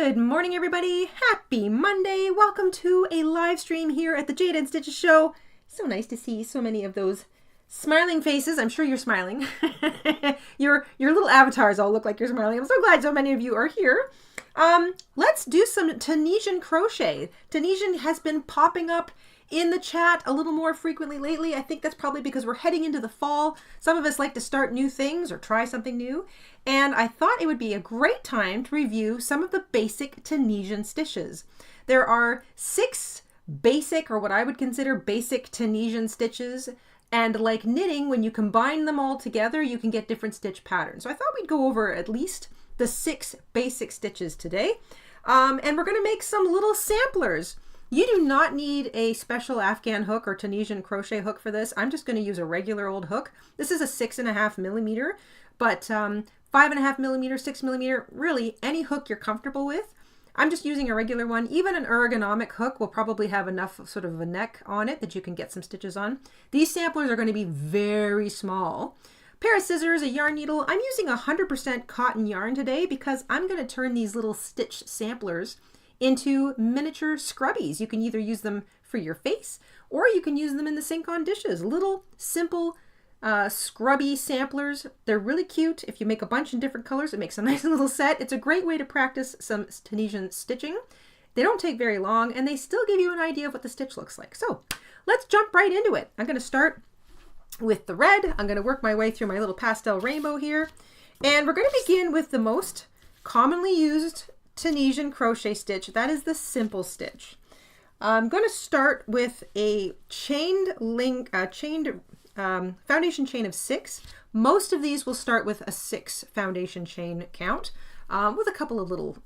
Good morning, everybody. Happy Monday. Welcome to a live stream here at the Jayda and Stitches show. So nice to see so many of those smiling faces. I'm sure you're smiling. Your little avatars all look like you're smiling. I'm so glad so many of you are here. Let's do some Tunisian crochet. Tunisian has been popping up in the chat a little more frequently lately. I think that's probably because we're heading into the fall. Some of us like to start new things or try something new. And I thought it would be a great time to review some of the basic Tunisian stitches. There are 6 basic, or what I would consider basic Tunisian stitches. And like knitting, when you combine them all together, you can get different stitch patterns. So I thought we'd go over at least the 6 basic stitches today. And we're going to make some little samplers. You do not need a special Afghan hook or Tunisian crochet hook for this. I'm just going to use a regular old hook. This is a 6.5 millimeter, but 5.5 millimeter, 6 millimeter, really any hook you're comfortable with. I'm just using a regular one. Even an ergonomic hook will probably have enough sort of a neck on it that you can get some stitches on. These samplers are going to be very small. Pair of scissors, a yarn needle. I'm using 100% cotton yarn today because I'm going to turn these little stitch samplers into miniature scrubbies. You can either use them for your face or you can use them in the sink on dishes. Little simple scrubby samplers. They're really cute. If you make a bunch in different colors, it makes a nice little set. It's a great way to practice some Tunisian stitching. They don't take very long and they still give you an idea of what the stitch looks like. So let's jump right into it. I'm going to start with the red. I'm going to work my way through my little pastel rainbow here. And we're going to begin with the most commonly used Tunisian crochet stitch. That is the simple stitch. I'm going to start with a foundation chain of 6. Most of these will start with a 6 foundation chain count with a couple of little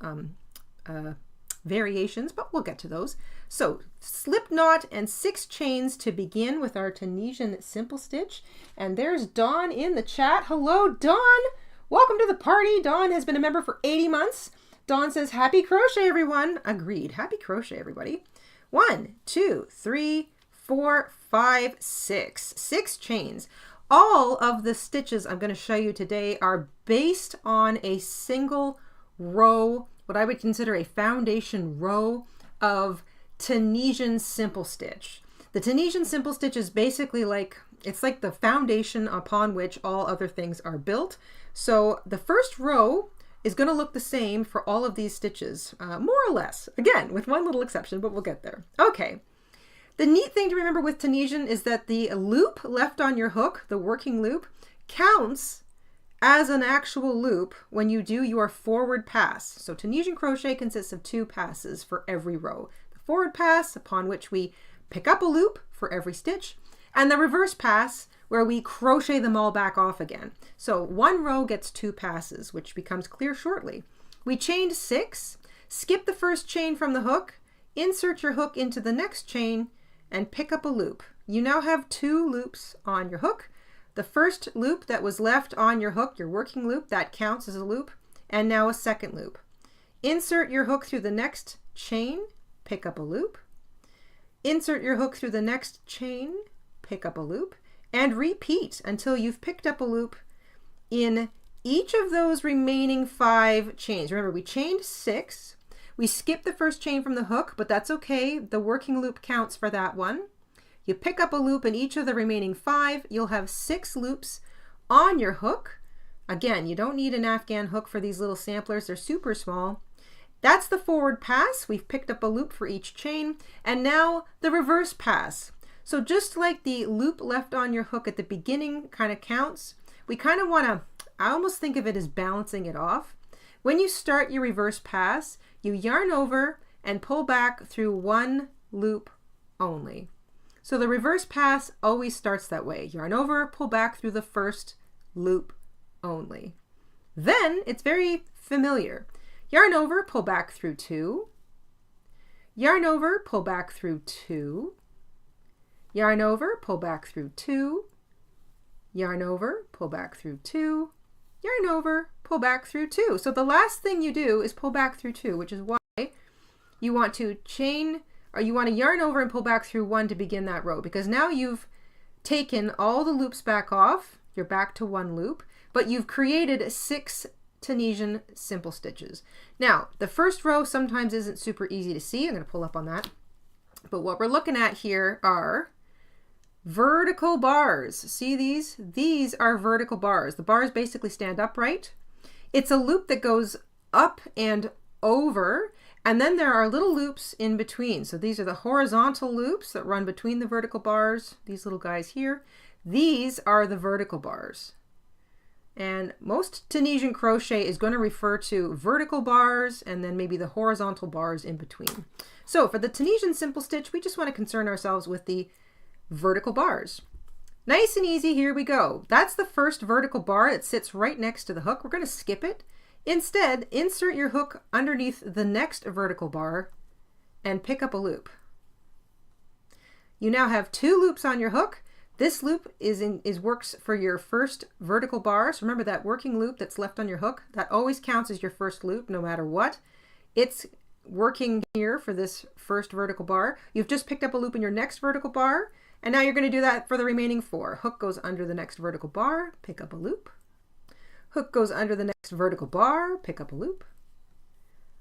variations, but we'll get to those. So slip knot and 6 chains to begin with our Tunisian simple stitch. And there's Dawn in the chat. Hello, Dawn. Welcome to the party. Dawn has been a member for 80 months. Dawn says, happy crochet, everyone. Agreed. Happy crochet, everybody. 1, 2, 3, 4, 5, 6. 6 chains. All of the stitches I'm going to show you today are based on a single row, what I would consider a foundation row of Tunisian simple stitch. The Tunisian simple stitch is basically like, it's like the foundation upon which all other things are built. So the first row is going to look the same for all of these stitches, more or less. Again, with one little exception, but we'll get there. Okay. The neat thing to remember with Tunisian is that the loop left on your hook, the working loop, counts as an actual loop when you do your forward pass. So Tunisian crochet consists of 2 passes for every row. The forward pass, upon which we pick up a loop for every stitch, and the reverse pass, where we crochet them all back off again. So one row gets 2 passes, which becomes clear shortly. We chained 6, skip the first chain from the hook, insert your hook into the next chain, and pick up a loop. You now have 2 loops on your hook. The first loop that was left on your hook, your working loop, that counts as a loop, and now a second loop. Insert your hook through the next chain, pick up a loop. Insert your hook through the next chain, pick up a loop, and repeat until you've picked up a loop in each of those remaining 5 chains. Remember, we chained 6. We skipped the first chain from the hook, but that's okay. The working loop counts for that one. You pick up a loop in each of the remaining 5. You'll have 6 loops on your hook. Again, you don't need an Afghan hook for these little samplers. They're super small. That's the forward pass. We've picked up a loop for each chain. And now the reverse pass. So just like the loop left on your hook at the beginning kind of counts, we kind of want to, I almost think of it as balancing it off. When you start your reverse pass, you yarn over and pull back through 1 loop only. So the reverse pass always starts that way. Yarn over, pull back through the first loop only. Then it's very familiar. Yarn over, pull back through 2. Yarn over, pull back through 2. Yarn over, pull back through 2. Yarn over, pull back through 2. Yarn over, pull back through 2. So the last thing you do is pull back through 2, which is why you want to chain, or you want to yarn over and pull back through 1 to begin that row, because now you've taken all the loops back off. You're back to 1 loop, but you've created 6 Tunisian simple stitches. Now, the first row sometimes isn't super easy to see. I'm going to pull up on that. But what we're looking at here are vertical bars. See these? These are vertical bars. The bars basically stand upright. It's a loop that goes up and over, and then there are little loops in between. So these are the horizontal loops that run between the vertical bars, these little guys here. These are the vertical bars. And most Tunisian crochet is going to refer to vertical bars and then maybe the horizontal bars in between. So for the Tunisian simple stitch, we just want to concern ourselves with the vertical bars. Nice and easy, here we go. That's the first vertical bar that sits right next to the hook. We're going to skip it. Instead, insert your hook underneath the next vertical bar and pick up a loop. You now have 2 loops on your hook. This loop works for your first vertical bar. So remember that working loop that's left on your hook, that always counts as your first loop no matter what. It's working here for this first vertical bar. You've just picked up a loop in your next vertical bar, and now you're going to do that for the remaining 4. Hook goes under the next vertical bar, pick up a loop. Hook goes under the next vertical bar, pick up a loop.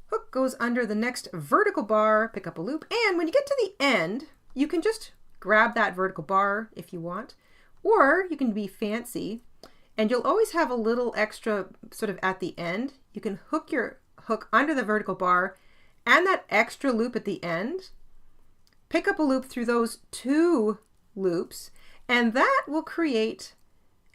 Hook goes under the next vertical bar, pick up a loop. And when you get to the end, you can just grab that vertical bar if you want, or you can be fancy and you'll always have a little extra sort of at the end. You can hook your hook under the vertical bar and that extra loop at the end. Pick up a loop through those 2 loops, and that will create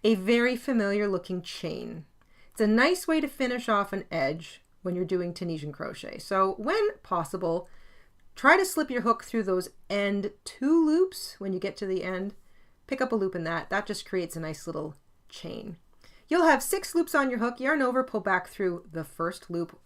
a very familiar looking chain. It's a nice way to finish off an edge when you're doing Tunisian crochet. So when possible, try to slip your hook through those end 2 loops when you get to the end. Pick up a loop in that. That just creates a nice little chain. You'll have 6 loops on your hook. Yarn over, pull back through the first loop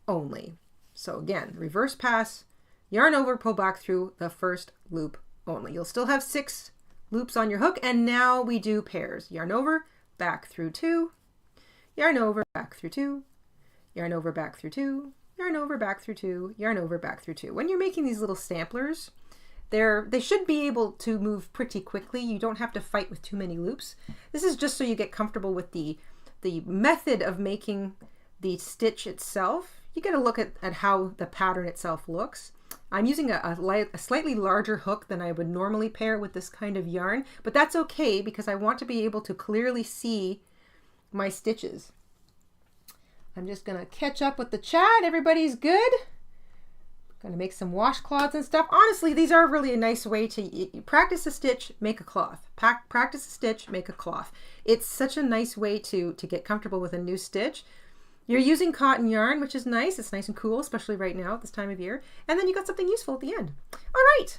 only. So again, reverse pass, yarn over, pull back through the first loop only. You'll still have 6 loops on your hook, and now we do pairs. Yarn over, back through 2, yarn over, back through 2, yarn over, back through 2, yarn over, back through 2, yarn over, back through 2. When you're making these little samplers, they should be able to move pretty quickly. You don't have to fight with too many loops. This is just so you get comfortable with the method of making the stitch itself. You get a look at how the pattern itself looks. I'm using a slightly larger hook than I would normally pair with this kind of yarn, but that's okay because I want to be able to clearly see my stitches. I'm just going to catch up with the chat. Everybody's good? Going to make some washcloths and stuff. Honestly, these are really a nice way to practice a stitch, make a cloth. Practice a stitch, make a cloth. It's such a nice way to get comfortable with a new stitch. You're using cotton yarn, which is nice. It's nice and cool, especially right now at this time of year. And then you got something useful at the end. All right,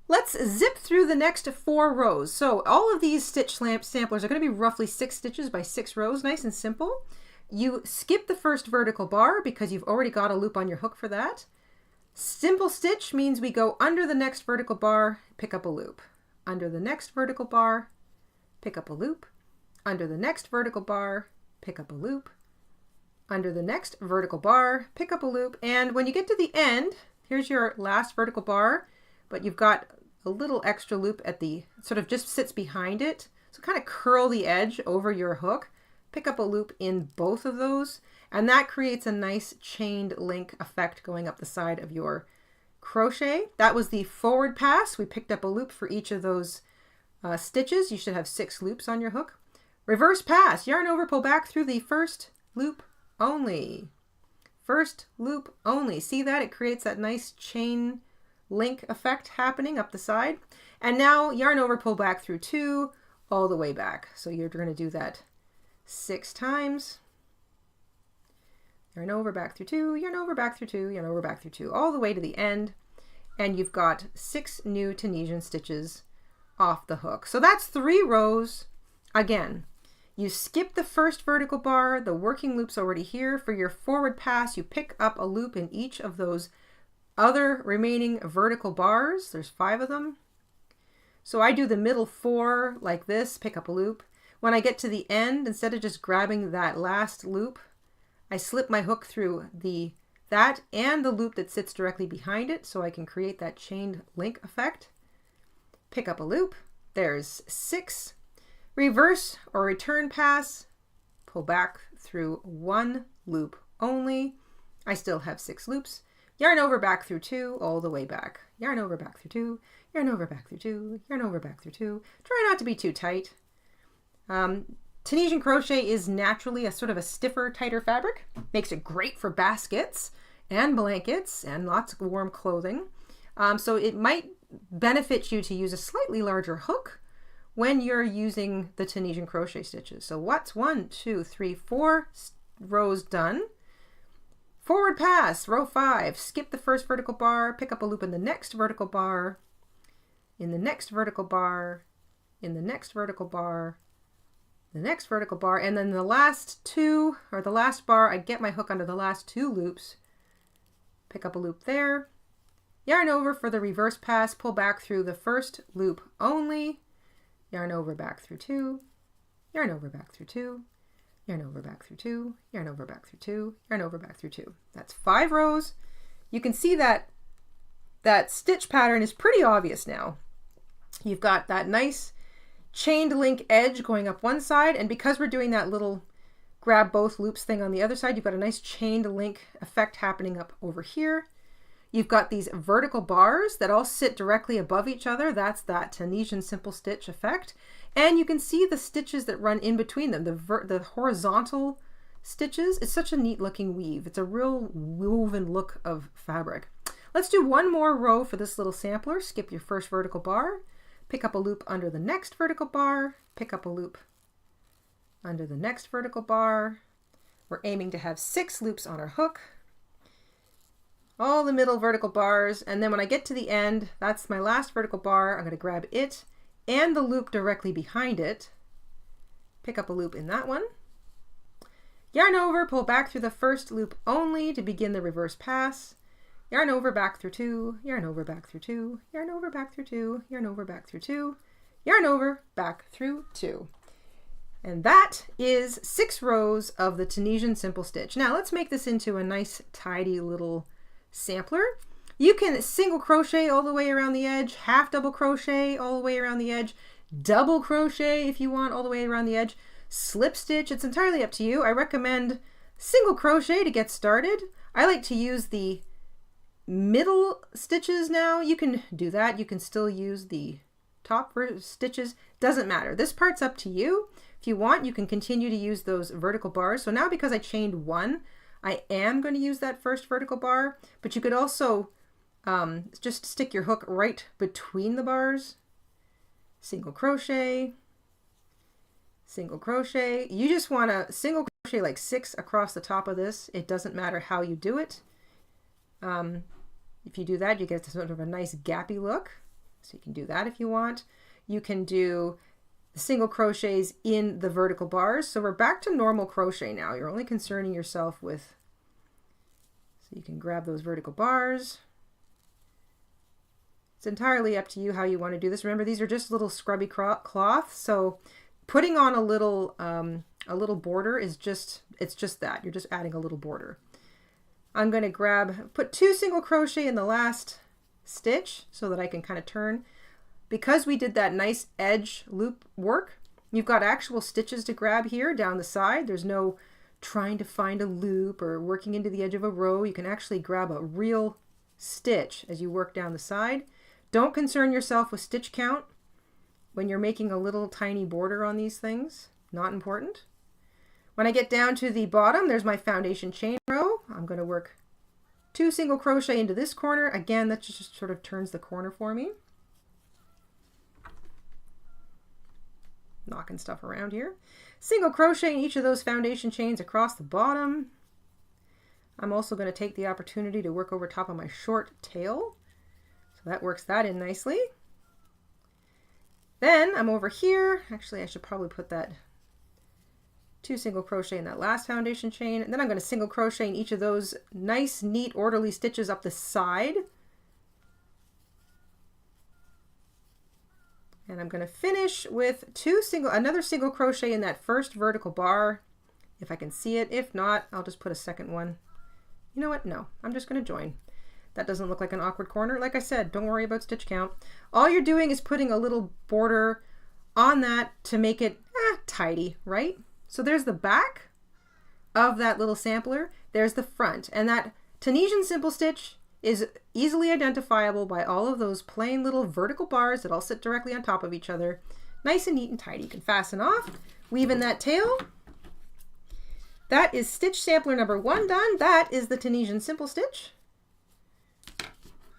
let's zip through the next 4 rows. So all of these stitch samplers are going to be roughly 6 stitches by 6 rows, nice and simple. You skip the first vertical bar because you've already got a loop on your hook for that. Simple stitch means we go under the next vertical bar, pick up a loop. Under the next vertical bar, pick up a loop. Under the next vertical bar, pick up a loop. Under the next vertical bar, pick up a loop, and when you get to the end, here's your last vertical bar, but you've got a little extra loop at the, sort of just sits behind it, so kind of curl the edge over your hook, pick up a loop in both of those, and that creates a nice chained link effect going up the side of your crochet. That was the forward pass. We picked up a loop for each of those stitches. You should have 6 loops on your hook. Reverse pass, yarn over, pull back through the first loop only. First loop only. See that? It creates that nice chain link effect happening up the side. And now yarn over, pull back through 2 all the way back. So you're going to do that 6 times. Yarn over, back through 2, yarn over, back through 2, yarn over, back through 2, all the way to the end. And you've got 6 new Tunisian stitches off the hook. So that's 3 rows. Again, you skip the first vertical bar, the working loop's already here. For your forward pass, you pick up a loop in each of those other remaining vertical bars. There's 5 of them. So I do the middle 4 like this, pick up a loop. When I get to the end, instead of just grabbing that last loop, I slip my hook through that and the loop that sits directly behind it so I can create that chained link effect. Pick up a loop. There's 6. Reverse or return pass, pull back through 1 loop only. I still have 6 loops. Yarn over, back through 2, all the way back. Yarn over, back through 2, yarn over, back through 2, yarn over, back through 2. Try not to be too tight. Tunisian crochet is naturally a sort of a stiffer, tighter fabric. Makes it great for baskets and blankets and lots of warm clothing. So it might benefit you to use a slightly larger hook when you're using the Tunisian crochet stitches. So what's 1, 2, 3, 4 rows done? Forward pass, row 5, skip the first vertical bar, pick up a loop in the next vertical bar, in the next vertical bar, in the next vertical bar, the next vertical bar, and then the last 2, or the last bar, I get my hook under the last 2 loops, pick up a loop there, yarn over for the reverse pass, pull back through the first loop only, yarn over, back through 2, yarn over, back through 2, yarn over, back through 2, yarn over, back through 2, yarn over, back through 2. That's 5 rows. You can see that that stitch pattern is pretty obvious now. You've got that nice chained link edge going up one side, and because we're doing that little grab both loops thing on the other side, you've got a nice chained link effect happening up over here. You've got these vertical bars that all sit directly above each other. That's that Tunisian simple stitch effect. And you can see the stitches that run in between them, the horizontal stitches. It's such a neat looking weave. It's a real woven look of fabric. Let's do one more row for this little sampler. Skip your first vertical bar, pick up a loop under the next vertical bar, pick up a loop under the next vertical bar. We're aiming to have 6 loops on our hook. All the middle vertical bars, and then when I get to the end, that's my last vertical bar, I'm going to grab it and the loop directly behind it, pick up a loop in that one, yarn over, pull back through the first loop only to begin the reverse pass, yarn over, back through 2, yarn over, back through 2, yarn over, back through 2, yarn over, back through 2, yarn over, back through 2. And that is 6 rows of the Tunisian simple stitch. Now let's make this into a nice tidy little sampler. You can single crochet all the way around the edge, half double crochet all the way around the edge, double crochet if you want all the way around the edge, slip stitch. It's entirely up to you. I recommend single crochet to get started. I like to use the middle stitches now. You can do that. You can still use the top stitches. Doesn't matter. This part's up to you. If you want, you can continue to use those vertical bars. So now because I chained 1, I am going to use that first vertical bar, but you could also just stick your hook right between the bars, single crochet, single crochet. You just want to single crochet like 6 across the top of this. It doesn't matter how you do it. If you do that, you get sort of a nice gappy look. So you can do that if you want. You can do the single crochets in the vertical bars. So we're back to normal crochet now. You're only concerning yourself with, so you can grab those vertical bars. It's entirely up to you how you want to do this. Remember, these are just little scrubby cloth. So putting on a little border is it's just that. You're just adding a little border. I'm going to put 2 single crochet in the last stitch so that I can kind of turn. Because we did that nice edge loop work, you've got actual stitches to grab here down the side. There's no trying to find a loop or working into the edge of a row. You can actually grab a real stitch as you work down the side. Don't concern yourself with stitch count when you're making a little tiny border on these things. Not important. When I get down to the bottom, there's my foundation chain row. I'm going to work 2 single crochet into this corner. Again, that just sort of turns the corner for me. Knocking stuff around here. Single crochet in each of those foundation chains across the bottom. I'm also going to take the opportunity to work over top of my short tail. So that works that in nicely. Then I'm over here. Actually, I should probably put that 2 single crochet in that last foundation chain. And then I'm going to single crochet in each of those nice, neat, orderly stitches up the side. And I'm going to finish with another single crochet in that first vertical bar, if I can see it. If not, I'll just put a second one. You know what? No, I'm just going to join. That doesn't look like an awkward corner. Like I said, don't worry about stitch count. All you're doing is putting a little border on that to make it tidy, right? So there's the back. of that little sampler, there's the front. And that Tunisian simple stitch is easily identifiable by all of those plain little vertical bars that all sit directly on top of each other. Nice and neat and tidy. You can fasten off, weave in that tail. That is stitch sampler number 1 done. That is the Tunisian simple stitch.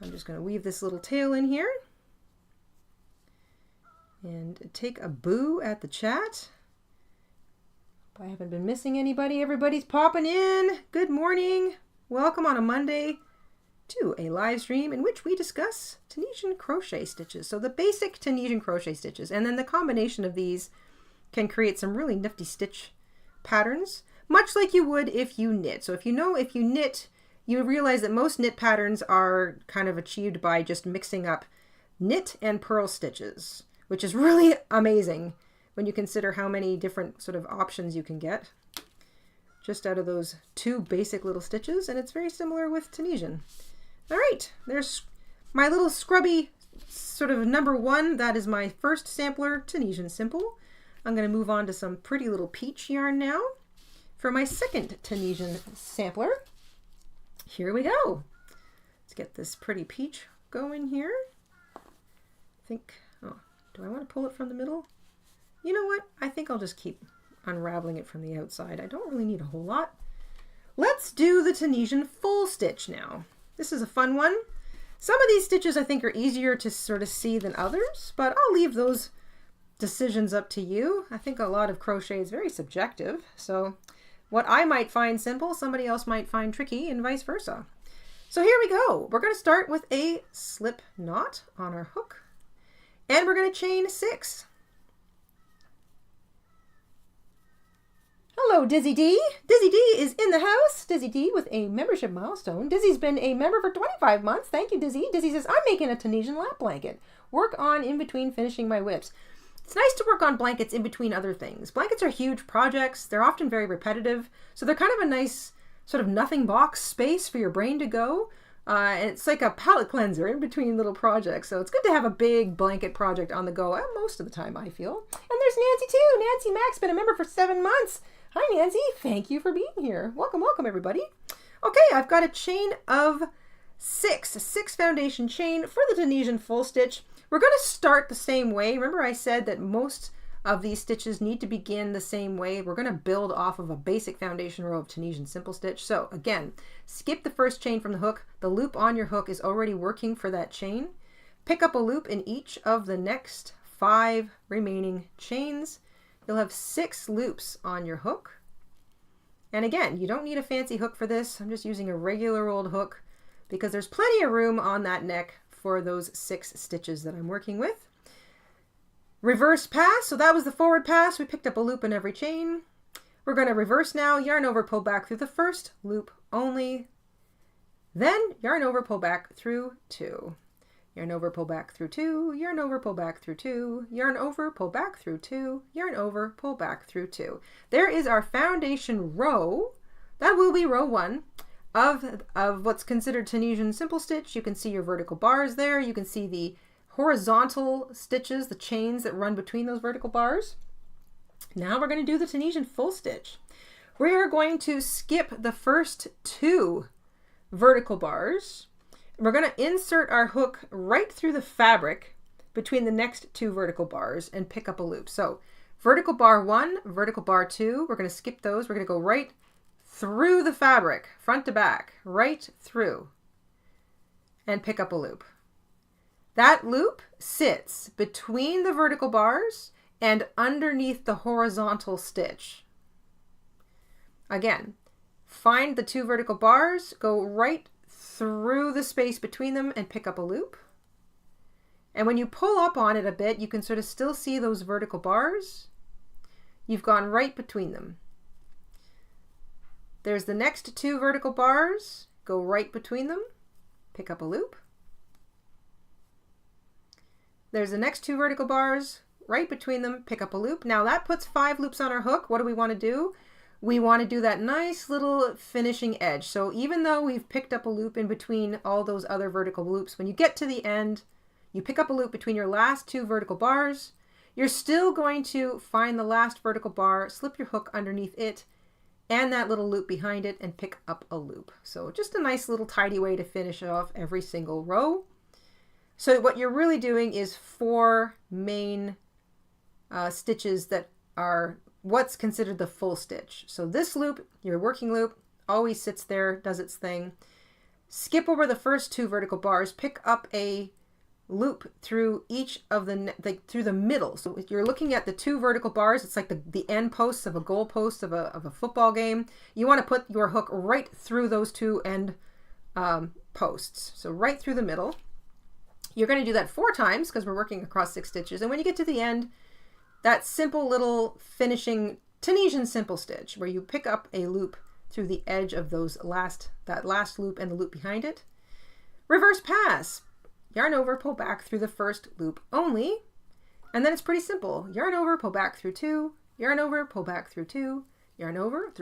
I'm just going to weave this little tail in here and take a boo at the chat. I haven't been missing anybody. Everybody's popping in. Good morning. Welcome on a Monday to a live stream in which we discuss Tunisian crochet stitches. So the basic Tunisian crochet stitches, and then the combination of these can create some really nifty stitch patterns, much like you would if you knit. So if you knit, you realize that most knit patterns are kind of achieved by just mixing up knit and purl stitches, which is really amazing when you consider how many different sort of options you can get just out of those 2 basic little stitches. And it's very similar with Tunisian. All right, there's my little scrubby sort of number 1. That is my first sampler, Tunisian simple. I'm going to move on to some pretty little peach yarn now for my second Tunisian sampler. Here we go. Let's get this pretty peach going here. I think, oh, do I want to pull it from the middle? You know what? I think I'll just keep unraveling it from the outside. I don't really need a whole lot. Let's do the Tunisian full stitch now. This is a fun one. Some of these stitches I think are easier to sort of see than others, but I'll leave those decisions up to you. I think a lot of crochet is very subjective, so what I might find simple, somebody else might find tricky, and vice versa. So here we go. We're going to start with a slip knot on our hook, and we're going to chain 6. Hello, Dizzy D. Dizzy D is in the house. Dizzy D with a membership milestone. Dizzy's been a member for 25 months. Thank you, Dizzy. Dizzy says, I'm making a Tunisian lap blanket. Work on in between finishing my whips. It's nice to work on blankets in between other things. Blankets are huge projects. They're often very repetitive. So they're kind of a nice sort of nothing box space for your brain to go. And it's like a palette cleanser in between little projects. So it's good to have a big blanket project on the go most of the time, I feel. And there's Nancy too. Nancy Mack's been a member for 7 months. Hi, Nancy. Thank you for being here. Welcome, welcome, everybody. Okay, I've got a chain of 6, a 6 foundation chain for the Tunisian full stitch. We're going to start the same way. Remember I said that most of these stitches need to begin the same way. We're going to build off of a basic foundation row of Tunisian simple stitch. So again, skip the first chain from the hook. The loop on your hook is already working for that chain. Pick up a loop in each of the next 5 remaining chains. You'll have 6 loops on your hook. And again, you don't need a fancy hook for this. I'm just using a regular old hook because there's plenty of room on that neck for those 6 stitches that I'm working with. Reverse pass. So that was the forward pass. We picked up a loop in every chain. We're going to reverse now. Yarn over, pull back through the first loop only. Then yarn over, pull back through 2. Yarn over, pull back through 2, yarn over, pull back through 2, yarn over, pull back through 2, yarn over, pull back through 2. There is our foundation row. That will be row 1 of what's considered Tunisian simple stitch. You can see your vertical bars there. You can see the horizontal stitches, the chains that run between those vertical bars. Now we're going to do the Tunisian full stitch. We are going to skip the first 2 vertical bars. We're going to insert our hook right through the fabric between the next 2 vertical bars and pick up a loop. So vertical bar 1, vertical bar 2, we're going to skip those. We're going to go right through the fabric, front to back, right through, and pick up a loop. That loop sits between the vertical bars and underneath the horizontal stitch. Again, find the 2 vertical bars, go right through the space between them and pick up a loop. And when you pull up on it a bit, you can sort of still see those vertical bars. You've gone right between them. There's the next 2 vertical bars, go right between them, pick up a loop. There's the next 2 vertical bars, right between them, pick up a loop. Now that puts 5 loops on our hook. What do we want to do? We want to do that nice little finishing edge. So even though we've picked up a loop in between all those other vertical loops, when you get to the end, you pick up a loop between your last 2 vertical bars. You're still going to find the last vertical bar, slip your hook underneath it, and that little loop behind it and pick up a loop. So just a nice little tidy way to finish off every single row. So what you're really doing is 4 main stitches that are what's considered the full stitch. So this loop, your working loop, always sits there, does its thing. Skip over the first 2 vertical bars, pick up a loop through each of through the middle. So if you're looking at the 2 vertical bars, it's like the end posts of a goal post of a football game. You want to put your hook right through those 2 end posts. So right through the middle. You're going to do that 4 times because we're working across 6 stitches. And when you get to the end, that simple little finishing Tunisian simple stitch where you pick up a loop through the edge of that last loop and the loop behind it. Reverse pass. Yarn over, pull back through the first loop only. And then it's pretty simple. Yarn over, pull back through 2, yarn over, pull back through 2, yarn over,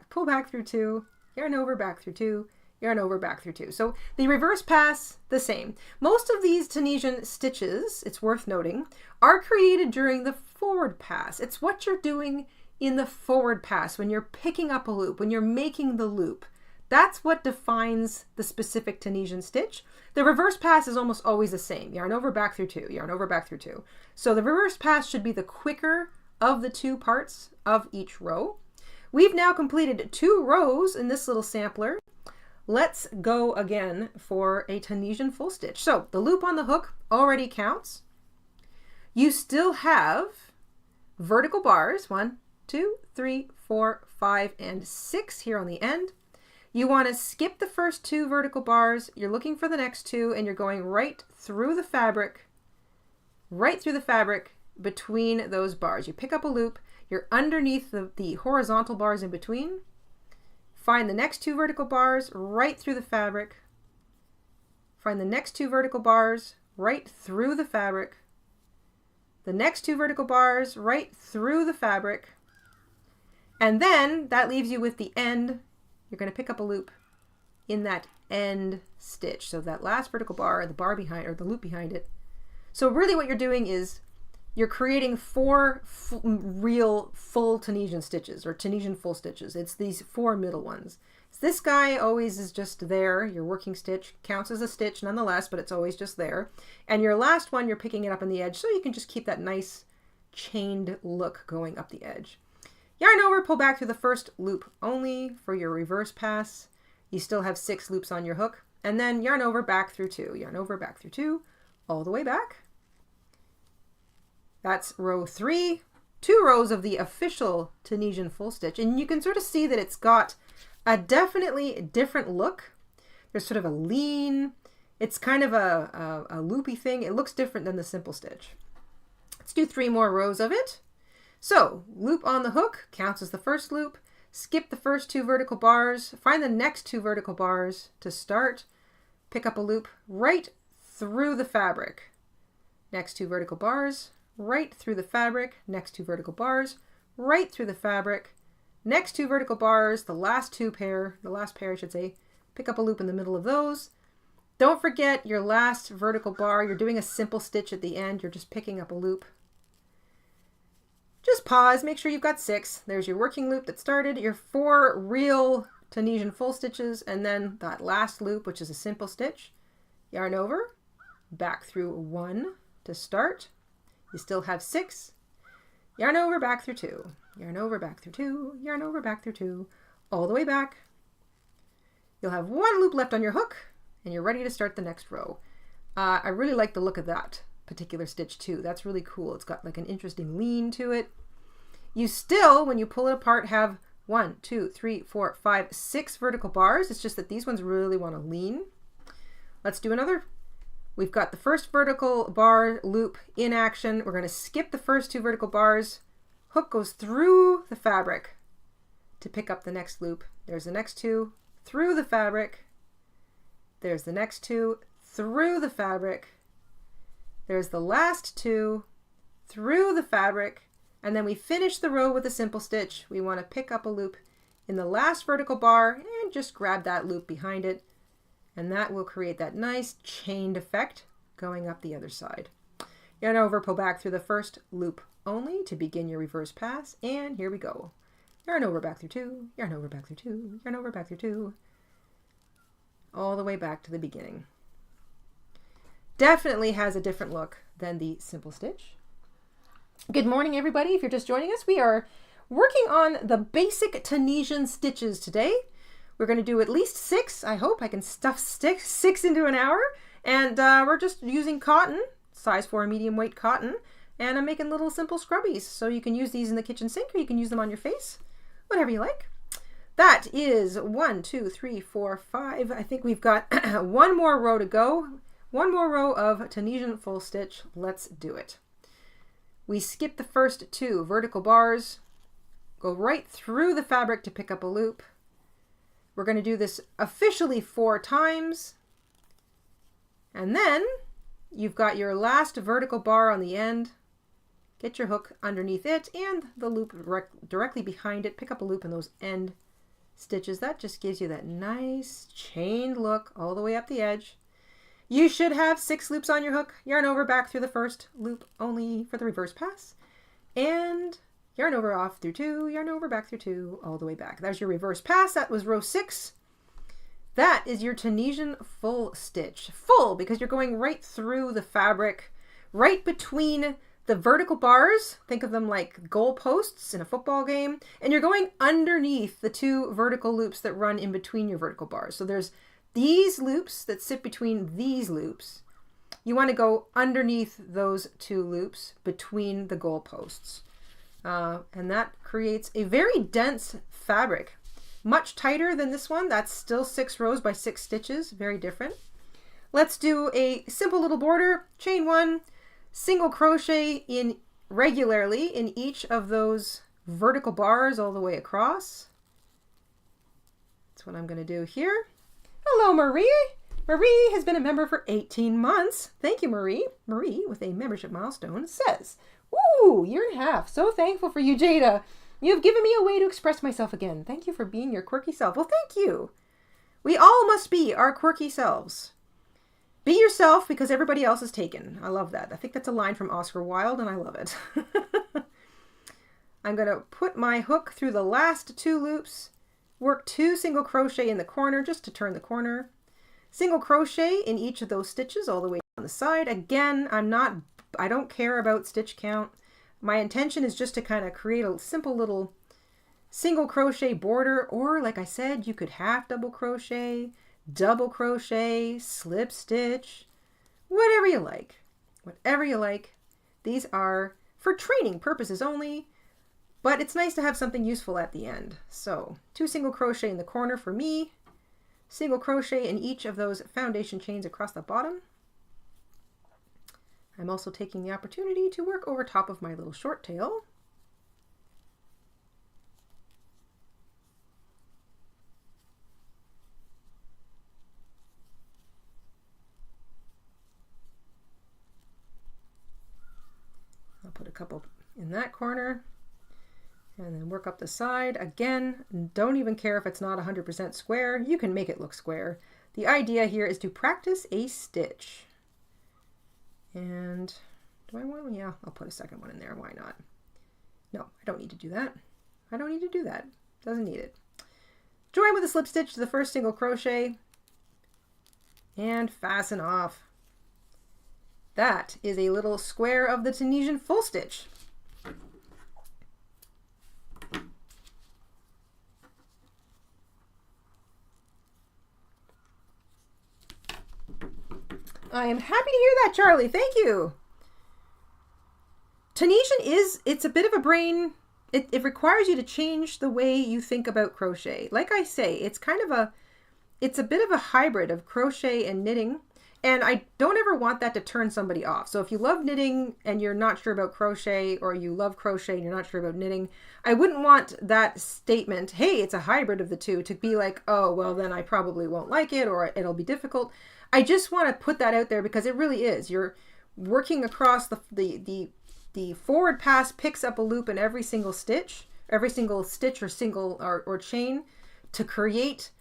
pull back through 2, yarn over, back through 2, yarn over, back through 2. So the reverse pass, the same. Most of these Tunisian stitches, it's worth noting, are created during the forward pass. It's what you're doing in the forward pass when you're picking up a loop, when you're making the loop. That's what defines the specific Tunisian stitch. The reverse pass is almost always the same. Yarn over, back through 2, yarn over, back through 2. So the reverse pass should be the quicker of the 2 parts of each row. We've now completed 2 rows in this little sampler. Let's go again for a Tunisian full stitch. So the loop on the hook already counts. You still have vertical bars, 1, 2, 3, 4, 5, and 6 here on the end. You want to skip the first 2 vertical bars. You're looking for the next 2 and you're going right through the fabric between those bars. You pick up a loop, you're underneath the horizontal bars in between. Find the next 2 vertical bars right through the fabric. Find the next 2 vertical bars right through the fabric. The next 2 vertical bars right through the fabric. And then that leaves you with the end. You're going to pick up a loop in that end stitch. So that last vertical bar, the bar behind, or the loop behind it. So really what you're doing is you're creating 4 real full Tunisian stitches, or Tunisian full stitches. It's these 4 middle ones. So this guy always is just there. Your working stitch counts as a stitch nonetheless, but it's always just there. And your last one, you're picking it up on the edge, so you can just keep that nice chained look going up the edge. Yarn over, pull back through the first loop only for your reverse pass. You still have 6 loops on your hook. And then yarn over, back through 2. Yarn over, back through 2, all the way back. That's row 3. 2 rows of the official Tunisian full stitch. And you can sort of see that it's got a definitely different look. There's sort of a lean, it's kind of a loopy thing. It looks different than the simple stitch. Let's do 3 more rows of it. So loop on the hook counts as the first loop. Skip the first 2 vertical bars. Find the next 2 vertical bars to start. Pick up a loop right through the fabric. Next 2 vertical bars, right through the fabric. Next 2 vertical bars, right through the fabric. Next 2 vertical bars, the last pair I should say. Pick up a loop in the middle of those. Don't forget your last vertical bar. You're doing a simple stitch at the end. You're just picking up a loop. Just pause, make sure you've got 6. There's your working loop that started, your 4 real Tunisian full stitches, and then that last loop, which is a simple stitch. Yarn over, back through 1 to start. You still have 6. Yarn over, back through 2. Yarn over, back through 2. Yarn over, back through 2. All the way back. You'll have 1 loop left on your hook, and you're ready to start the next row. I really like the look of that particular stitch too. That's really cool. It's got like an interesting lean to it. You still, when you pull it apart, have 1, 2, 3, 4, 5, 6 vertical bars. It's just that these ones really want to lean. Let's do another. We've got the first vertical bar loop in action. We're going to skip the first 2 vertical bars. Hook goes through the fabric to pick up the next loop. There's the next 2 through the fabric. There's the next 2 through the fabric. There's the last 2 through the fabric, and then we finish the row with a simple stitch. We want to pick up a loop in the last vertical bar and just grab that loop behind it, and that will create that nice chained effect going up the other side. Yarn over, pull back through the first loop only to begin your reverse pass, and here we go. yarn over, back through 2, yarn over, back through 2, yarn over, back through 2, all the way back to the beginning. Definitely has a different look than the simple stitch. Good morning, everybody. If you're just joining us, we are working on the basic Tunisian stitches today. We're going to do at least 6. I hope I can stuff 6 into an hour. And we're just using cotton, size 4 medium weight cotton. And I'm making little simple scrubbies. So you can use these in the kitchen sink or you can use them on your face, whatever you like. That is 1, 2, 3, 4, 5. I think we've got one more row to go. One more row of Tunisian full stitch. Let's do it. We skip the first 2 vertical bars, go right through the fabric to pick up a loop. We're going to do this officially 4 times. And then you've got your last vertical bar on the end. Get your hook underneath it and the loop directly behind it. Pick up a loop in those end stitches. That just gives you that nice chained look all the way up the edge. You should have 6 loops on your hook. Yarn over, back through the first loop only for the reverse pass. And yarn over, off through 2, yarn over, back through 2, all the way back. There's your reverse pass. That was row 6. That is your Tunisian full stitch. Full because you're going right through the fabric, right between the vertical bars. Think of them like goal posts in a football game. And you're going underneath the 2 vertical loops that run in between your vertical bars. So there's these loops that sit between these loops. You want to go underneath those 2 loops between the goal posts. And that creates a very dense fabric. Much tighter than this one. That's still 6 rows by 6 stitches. Very different. Let's do a simple little border. Chain 1. Single crochet in regularly in each of those vertical bars all the way across. That's what I'm going to do here. Hello, Marie. Marie has been a member for 18 months. Thank you, Marie. Marie, with a membership milestone, says, "Ooh, year and a half. So thankful for you, Jayda. You've given me a way to express myself again. Thank you for being your quirky self." Well, thank you. We all must be our quirky selves. Be yourself because everybody else is taken. I love that. I think that's a line from Oscar Wilde and I love it. I'm going to put my hook through the last 2 loops, work 2 single crochet in the corner just to turn the corner. Single crochet in each of those stitches all the way down the side. Again, I don't care about stitch count. My intention is just to kind of create a simple little single crochet border, or like I said, you could half double crochet, double crochet, slip stitch, whatever you like. Whatever you like. These are for training purposes only, but it's nice to have something useful at the end. So 2 single crochet in the corner for me, single crochet in each of those foundation chains across the bottom. I'm also taking the opportunity to work over top of my little short tail. I'll put a couple in that corner and then work up the side. Again, don't even care if it's not 100% square. You can make it look square. The idea here is to practice a stitch. And do I want one? Yeah, I'll put a second one in there. Why not? No, I don't need to do that. I don't need to do that. Doesn't need it. Join with a slip stitch to the first single crochet and fasten off. That is a little square of the Tunisian full stitch. I am happy to hear that, Charlie. Thank you. Tunisian it's a bit of a brain. It requires you to change the way you think about crochet. Like I say, it's a bit of a hybrid of crochet and knitting. And I don't ever want that to turn somebody off. So if you love knitting and you're not sure about crochet, or you love crochet and you're not sure about knitting, I wouldn't want that statement, hey, it's a hybrid of the two, to be like, oh, well, then I probably won't like it or it'll be difficult. I just want to put that out there because it really is. You're working across the forward pass picks up a loop in every single stitch or single or chain to create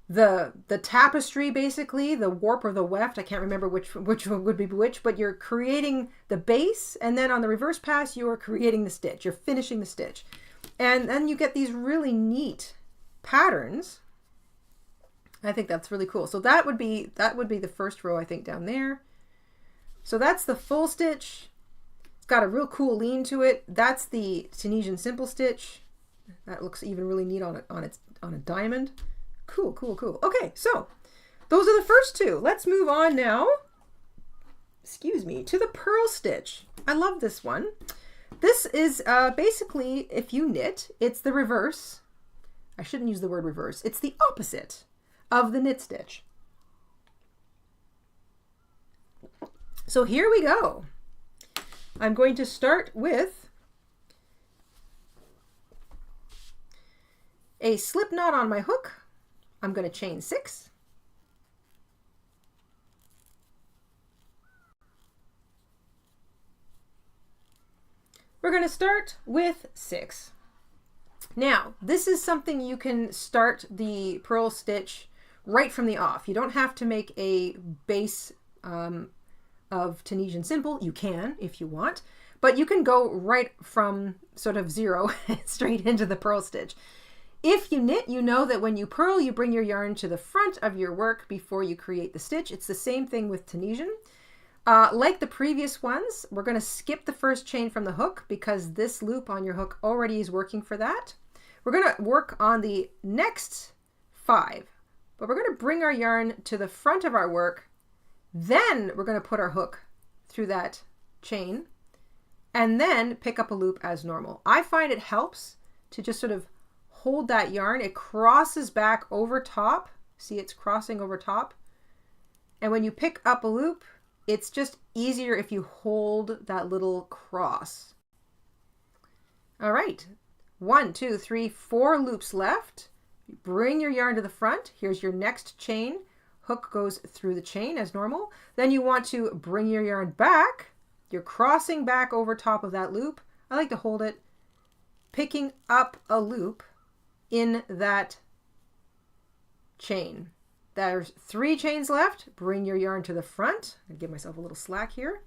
the tapestry, basically, the warp or the weft. I can't remember which one would be which, but you're creating the base, and then on the reverse pass, you are creating the stitch. You're finishing the stitch. And then you get these really neat patterns. I think that's really cool. So that would be the first row, I think, down there. So that's the full stitch. It's got a real cool lean to it. That's the Tunisian simple stitch. That looks even really neat on a diamond. Cool, cool, cool. Okay, so those are the first two. Let's move on now, excuse me, to the purl stitch. I love this one. This is basically, if you knit, it's the reverse. I shouldn't use the word reverse. It's the opposite of the knit stitch. So here we go. I'm going to start with a slip knot on my hook. I'm going to chain 6. We're going to start with 6. Now, this is something you can start the purl stitch right from the off. You don't have to make a base of Tunisian simple. You can if you want, but you can go right from sort of 0 straight into the purl stitch. If you knit, you know that when you purl, you bring your yarn to the front of your work before you create the stitch. It's the same thing with Tunisian. Like the previous ones, we're going to skip the first chain from the hook because this loop on your hook already is working for that. We're going to work on the next 5, but we're going to bring our yarn to the front of our work. Then we're going to put our hook through that chain and then pick up a loop as normal. I find it helps to just sort of hold that yarn. It crosses back over top. See, it's crossing over top. And when you pick up a loop, it's just easier if you hold that little cross. All right, 1, 2, 3, 4 loops left. Bring your yarn to the front. Here's your next chain. Hook goes through the chain as normal. Then you want to bring your yarn back. You're crossing back over top of that loop. I like to hold it, picking up a loop in that chain. There's 3 chains left. Bring your yarn to the front. I'll give myself a little slack here.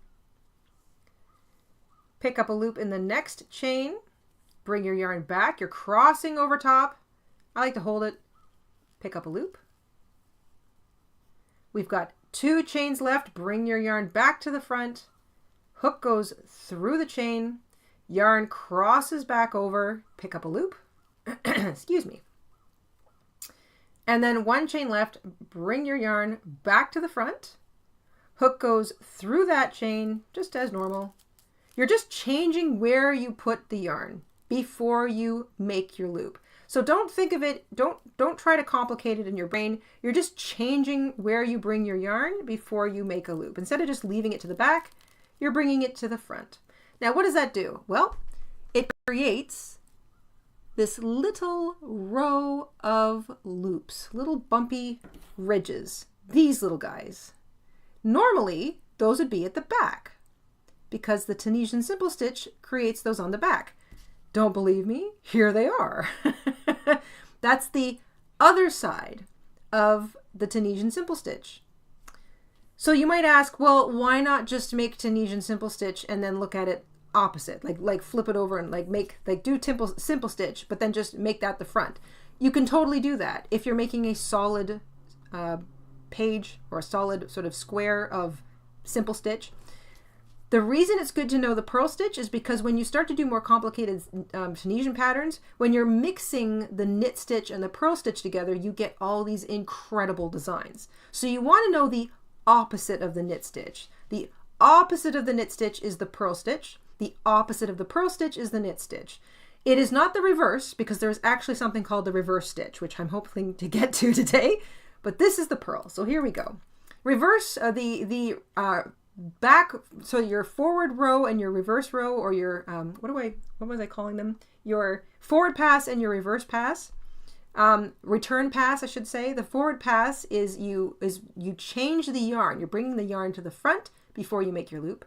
Pick up a loop in the next chain. Bring your yarn back. You're crossing over top. I like to hold it, pick up a loop. We've got 2 chains left. Bring your yarn back to the front. Hook goes through the chain. Yarn crosses back over, pick up a loop. Excuse me. And then 1 chain left. Bring your yarn back to the front. Hook goes through that chain just as normal. You're just changing where you put the yarn before you make your loop. So don't think of it, don't try to complicate it in your brain. You're just changing where you bring your yarn before you make a loop. Instead of just leaving it to the back, you're bringing it to the front. Now, what does that do? Well, it creates this little row of loops, little bumpy ridges, these little guys. Normally, those would be at the back because the Tunisian simple stitch creates those on the back. Don't believe me? Here they are. That's the other side of the Tunisian simple stitch. So you might ask, well, why not just make Tunisian simple stitch and then look at it opposite, like flip it over and do simple stitch, but then just make that the front. You can totally do that if you're making a solid page or a solid sort of square of simple stitch. The reason it's good to know the purl stitch is because when you start to do more complicated Tunisian patterns, when you're mixing the knit stitch and the purl stitch together, you get all these incredible designs. So you want to know the opposite of the knit stitch. The opposite of the knit stitch is the purl stitch. The opposite of the purl stitch is the knit stitch. It is not the reverse because there's actually something called the reverse stitch, which I'm hoping to get to today, but this is the purl. So here we go. Reverse the back, so your forward row and your reverse row, or your what was I calling them? Your forward pass and your reverse pass. Return pass, I should say. The forward pass is you change the yarn. You're bringing the yarn to the front before you make your loop.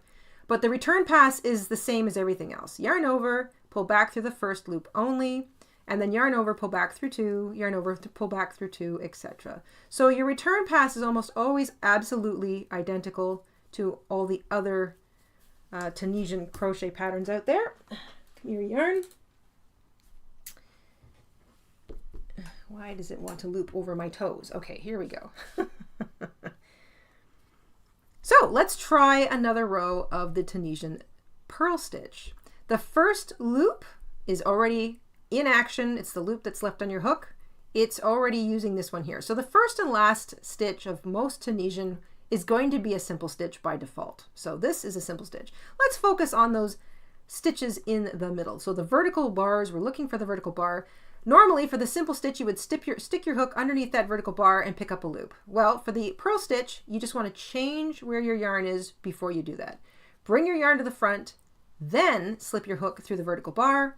But the return pass is the same as everything else. Yarn over, pull back through the first loop only, and then yarn over, pull back through 2, yarn over, pull back through 2, etc. So your return pass is almost always absolutely identical to all the other Tunisian crochet patterns out there. Come here, yarn. Why does it want to loop over my toes? Okay, here we go. So let's try another row of the Tunisian purl stitch. The first loop is already in action. It's the loop that's left on your hook. It's already using this one here. So the first and last stitch of most Tunisian is going to be a simple stitch by default. So this is a simple stitch. Let's focus on those stitches in the middle. So the vertical bars, we're looking for the vertical bar. Normally for the simple stitch, you would stick your hook underneath that vertical bar and pick up a loop. Well, for the purl stitch, you just want to change where your yarn is before you do that. Bring your yarn to the front, then slip your hook through the vertical bar.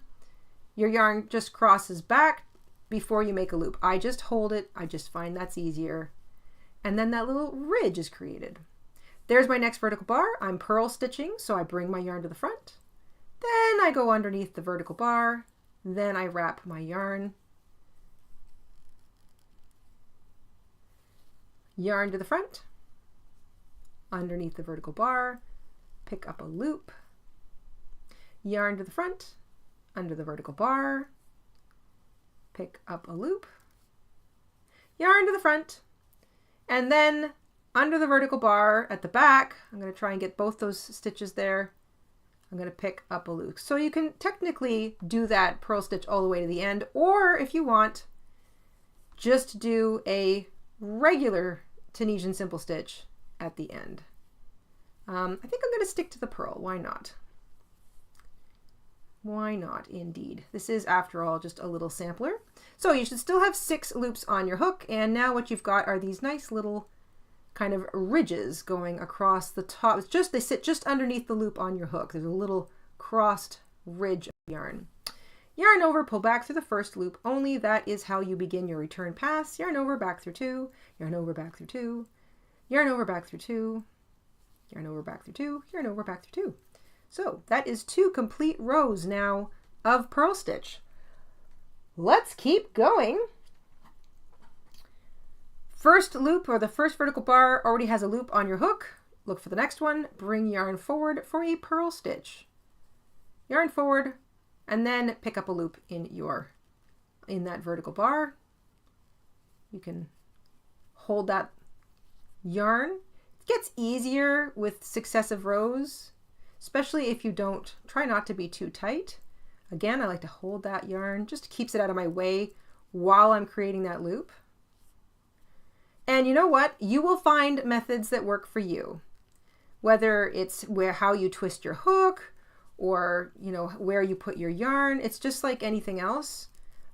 Your yarn just crosses back before you make a loop. I just hold it. I just find that's easier. And then that little ridge is created. There's my next vertical bar. I'm purl stitching, so I bring my yarn to the front. Then I go underneath the vertical bar. Then I wrap my yarn to the front, underneath the vertical bar, pick up a loop, yarn to the front, under the vertical bar, pick up a loop, yarn to the front, and then under the vertical bar at the back, I'm going to try and get both those stitches there. I'm going to pick up a loop. So you can technically do that purl stitch all the way to the end, or if you want, just do a regular Tunisian simple stitch at the end. I think I'm going to stick to the purl. Why not? Why not, indeed? This is, after all, just a little sampler. So you should still have 6 loops on your hook, and now what you've got are these nice little kind of ridges going across the top. It's just, they sit just underneath the loop on your hook. There's a little crossed ridge of yarn. Yarn over, pull back through the first loop only. That is how you begin your return pass. Yarn over, back through 2, yarn over, back through 2, yarn over, back through 2, yarn over, back through 2, yarn over, back through 2. So that is 2 complete rows now of purl stitch. Let's keep going. First loop, or the first vertical bar, already has a loop on your hook. Look for the next one. Bring yarn forward for a purl stitch. Yarn forward, and then pick up a loop in that vertical bar. You can hold that yarn. It gets easier with successive rows, especially if you don't, try not to be too tight. Again, I like to hold that yarn, just keeps it out of my way while I'm creating that loop. And you know what? You will find methods that work for you, whether it's how you twist your hook or, you know, where you put your yarn. It's just like anything else.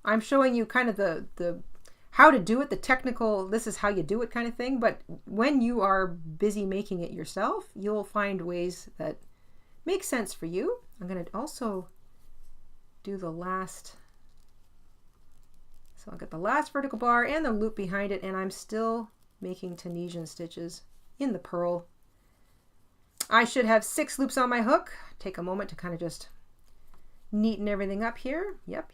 I'm showing you kind of the how to do it, the technical, this is how you do it kind of thing. But when you are busy making it yourself, you'll find ways that make sense for you. I'm going to also do the last. So I'll get the last vertical bar and the loop behind it, and I'm still making Tunisian stitches in the purl. I should have 6 loops on my hook. Take a moment to kind of just neaten everything up here. Yep,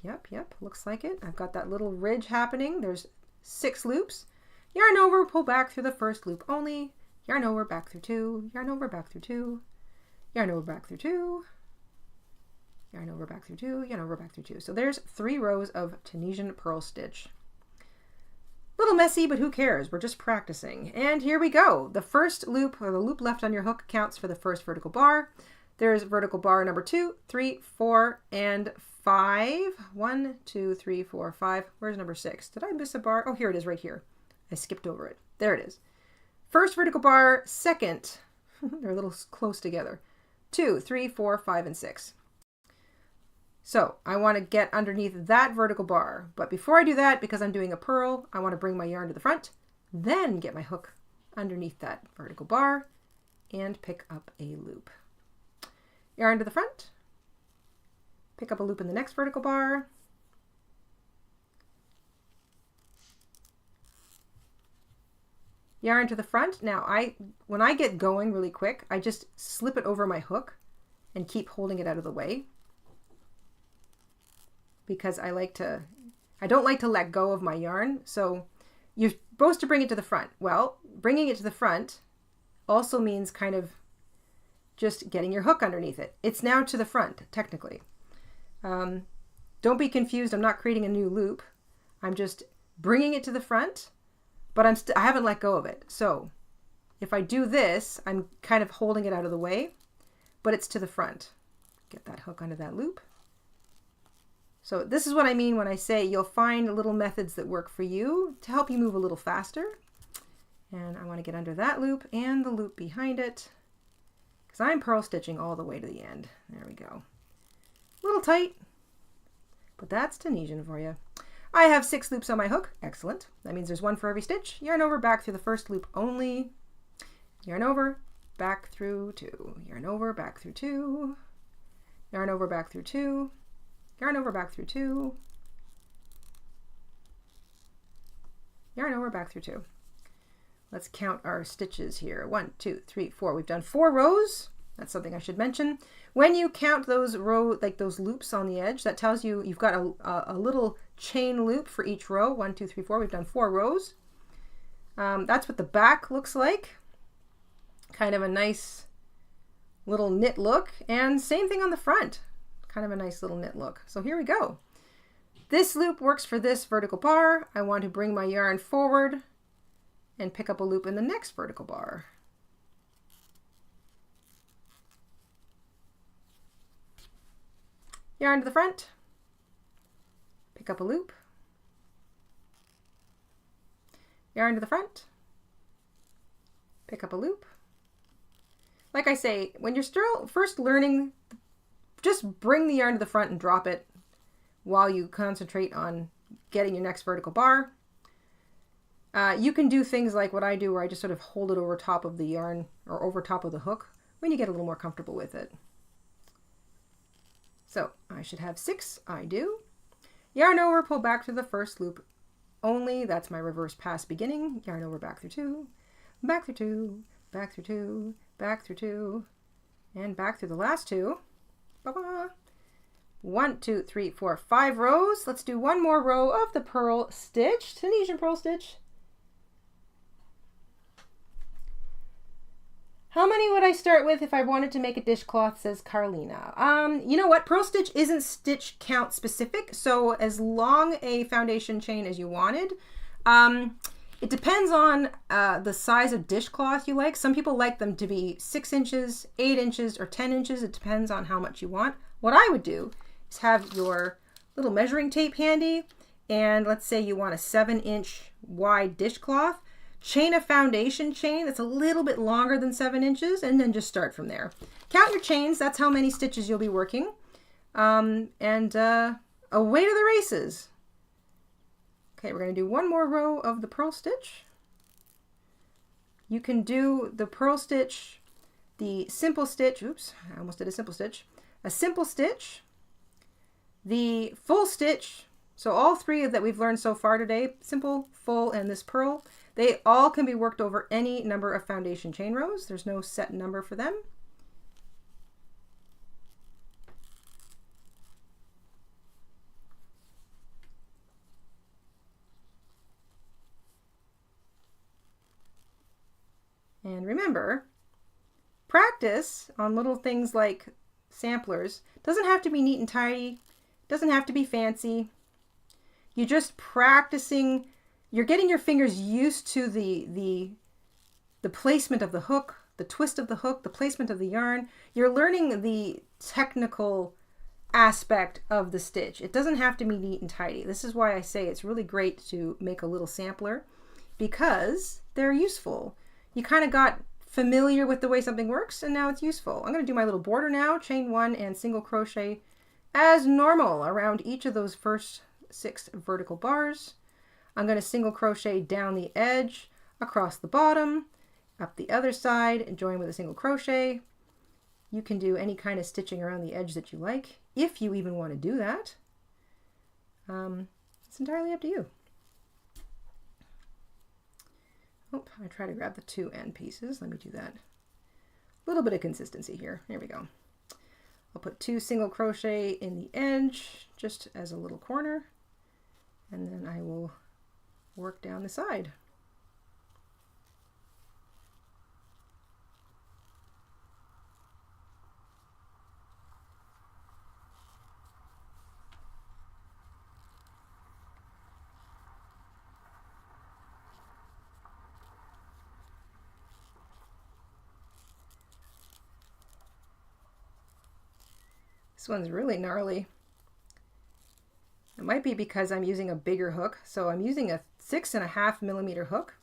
looks like it. I've got that little ridge happening. There's 6 loops. Yarn over, pull back through the first loop only. Yarn over, back through 2, yarn over, back through 2, yarn over, back through 2, yarn over, back through 2, yarn over, back through 2. So there's 3 rows of Tunisian purl stitch. A little messy, but who cares? We're just practicing. And here we go. The first loop, or the loop left on your hook, counts for the first vertical bar. There's vertical bar number 2, 3, 4, and 5. 1, 2, 3, 4, 5. Where's number 6? Did I miss a bar? Oh, here it is right here. I skipped over it. There it is. First vertical bar, second. They're a little close together. 2, 3, 4, 5, and 6. So I want to get underneath that vertical bar. But before I do that, because I'm doing a purl, I want to bring my yarn to the front, then get my hook underneath that vertical bar and pick up a loop. Yarn to the front, pick up a loop in the next vertical bar, yarn to the front. Now when I get going really quick, I just slip it over my hook and keep holding it out of the way, because I don't like to let go of my yarn. So you're supposed to bring it to the front. Well, bringing it to the front also means kind of just getting your hook underneath it. It's now to the front, technically. Don't be confused. I'm not creating a new loop. I'm just bringing it to the front, but I haven't let go of it. So if I do this, I'm kind of holding it out of the way, but it's to the front. Get that hook under that loop. So this is what I mean when I say you'll find little methods that work for you to help you move a little faster. And I want to get under that loop and the loop behind it, because I'm purl stitching all the way to the end. There we go. A little tight, but that's Tunisian for you. I have 6 loops on my hook. Excellent. That means there's one for every stitch. Yarn over, back through the first loop only. Yarn over, back through 2. Yarn over, back through 2. Yarn over, back through 2. Yarn over, back through 2. Yarn over, back through 2. Let's count our stitches here. 1, 2, 3, 4. We've done 4 rows. That's something I should mention. When you count those like those loops on the edge, that tells you you've got a little chain loop for each row. 1, 2, 3, 4. We've done 4 rows. That's what the back looks like. Kind of a nice little knit look. And same thing on the front. Kind of a nice little knit look. So here we go. This loop works for this vertical bar. I want to bring my yarn forward and pick up a loop in the next vertical bar. Yarn to the front, pick up a loop, yarn to the front, pick up a loop. Like I say, when you're still first learning, just bring the yarn to the front and drop it while you concentrate on getting your next vertical bar. You can do things like what I do, where I just sort of hold it over top of the yarn or over top of the hook when you get a little more comfortable with it. So I should have 6. I do. Yarn over, pull back through the first loop only. That's my reverse pass beginning. Yarn over, back through 2, back through 2, back through 2, back through 2, and back through the last 2. Ba-ba. 1, 2, 3, 4, 5 rows. Let's do one more row of the purl stitch, Tunisian purl stitch. How many would I start with if I wanted to make a dishcloth, says Carlina. You know what? Purl stitch isn't stitch count specific, so as long a foundation chain as you wanted. It depends on the size of dishcloth you like. Some people like them to be 6 inches, 8 inches, or 10 inches. It depends on how much you want. What I would do is have your little measuring tape handy, and let's say you want a 7-inch wide dishcloth. Chain a foundation chain that's a little bit longer than 7 inches, and then just start from there. Count your chains. That's how many stitches you'll be working. And away to the races. Okay, we're going to do one more row of the purl stitch. You can do the purl stitch, the simple stitch. Oops, I almost did a simple stitch. A simple stitch, the full stitch. So all 3 that we've learned so far today, simple, full, and this purl, they all can be worked over any number of foundation chain rows. There's no set number for them. And remember, practice on little things like samplers. Doesn't have to be neat and tidy. Doesn't have to be fancy. You're just practicing. You're getting your fingers used to the placement of the hook, the twist of the hook, the placement of the yarn. You're learning the technical aspect of the stitch. It doesn't have to be neat and tidy. This is why I say it's really great to make a little sampler, because they're useful. You kind of got familiar with the way something works, and now it's useful. I'm going to do my little border now, chain 1 and single crochet as normal around each of those first 6 vertical bars. I'm going to single crochet down the edge, across the bottom, up the other side, and join with a single crochet. You can do any kind of stitching around the edge that you like, if you even want to do that. It's entirely up to you. Oh, I try to grab the 2 end pieces. Let me do that. A little bit of consistency here. There we go. I'll put 2 single crochet in the edge, just as a little corner, and then I will work down the side. This one's really gnarly. It might be because I'm using a bigger hook. So I'm using a 6.5 millimeter hook.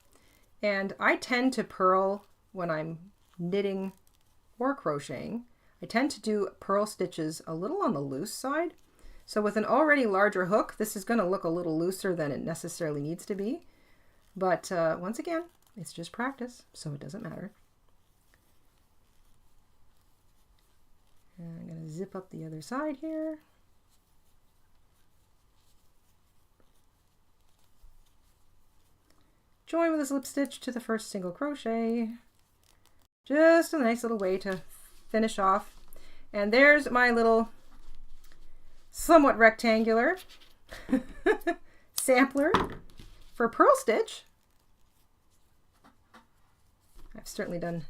And I tend to purl when I'm knitting or crocheting. I tend to do purl stitches a little on the loose side. So with an already larger hook, this is going to look a little looser than it necessarily needs to be. But once again, it's just practice, so it doesn't matter. And I'm going to zip up the other side here. Join with a slip stitch to the first single crochet. Just a nice little way to finish off. And there's my little somewhat rectangular sampler for purl stitch. I've certainly done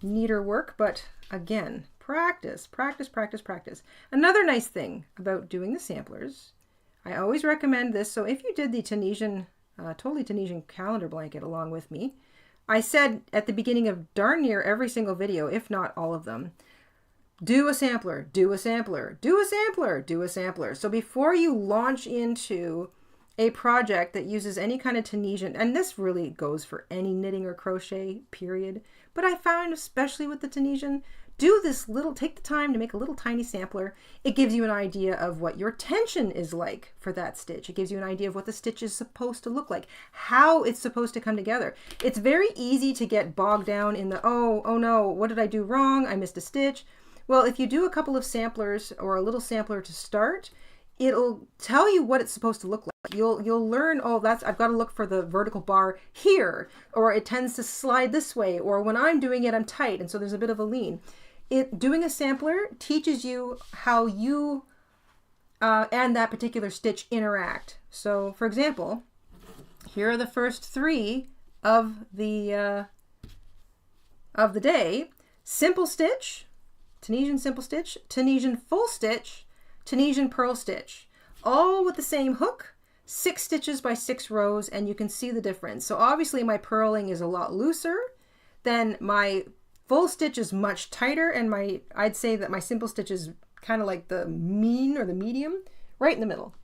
neater work, but again, practice, practice, practice, practice. Another nice thing about doing the samplers, I always recommend this. So if you did the Tunisian, totally Tunisian calendar blanket along with me, I said at the beginning of darn near every single video, if not all of them, do a sampler, do a sampler, do a sampler, do a sampler. So before you launch into a project that uses any kind of Tunisian, and this really goes for any knitting or crochet period, but I found especially with the Tunisian, do this little, take the time to make a little tiny sampler. It gives you an idea of what your tension is like for that stitch. It gives you an idea of what the stitch is supposed to look like, how it's supposed to come together. It's very easy to get bogged down in the, oh no, what did I do wrong? I missed a stitch. Well, if you do a couple of samplers or a little sampler to start, it'll tell you what it's supposed to look like. You'll learn, oh, I've got to look for the vertical bar here, or it tends to slide this way, or when I'm doing it, I'm tight, and so there's a bit of a lean. Doing a sampler teaches you how you and that particular stitch interact. So, for example, here are the first 3 of the day: simple stitch, Tunisian simple stitch, Tunisian full stitch, Tunisian purl stitch, all with the same hook, 6 stitches by 6 rows, and you can see the difference. So obviously my purling is a lot looser, then my full stitch is much tighter, and I'd say that my simple stitch is kind of like the mean or the medium, right in the middle.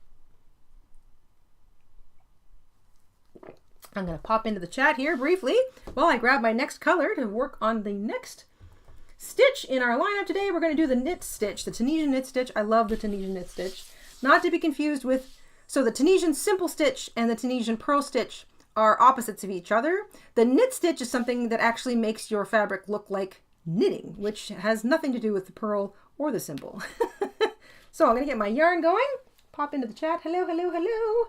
I'm going to pop into the chat here briefly while I grab my next color to work on the next stitch in our lineup today. We're going to do the knit stitch, the Tunisian knit stitch. I love the Tunisian knit stitch. Not to be confused with, so the Tunisian simple stitch and the Tunisian purl stitch are opposites of each other. The knit stitch is something that actually makes your fabric look like knitting, which has nothing to do with the purl or the simple. So I'm going to get my yarn going, pop into the chat. Hello, hello, hello.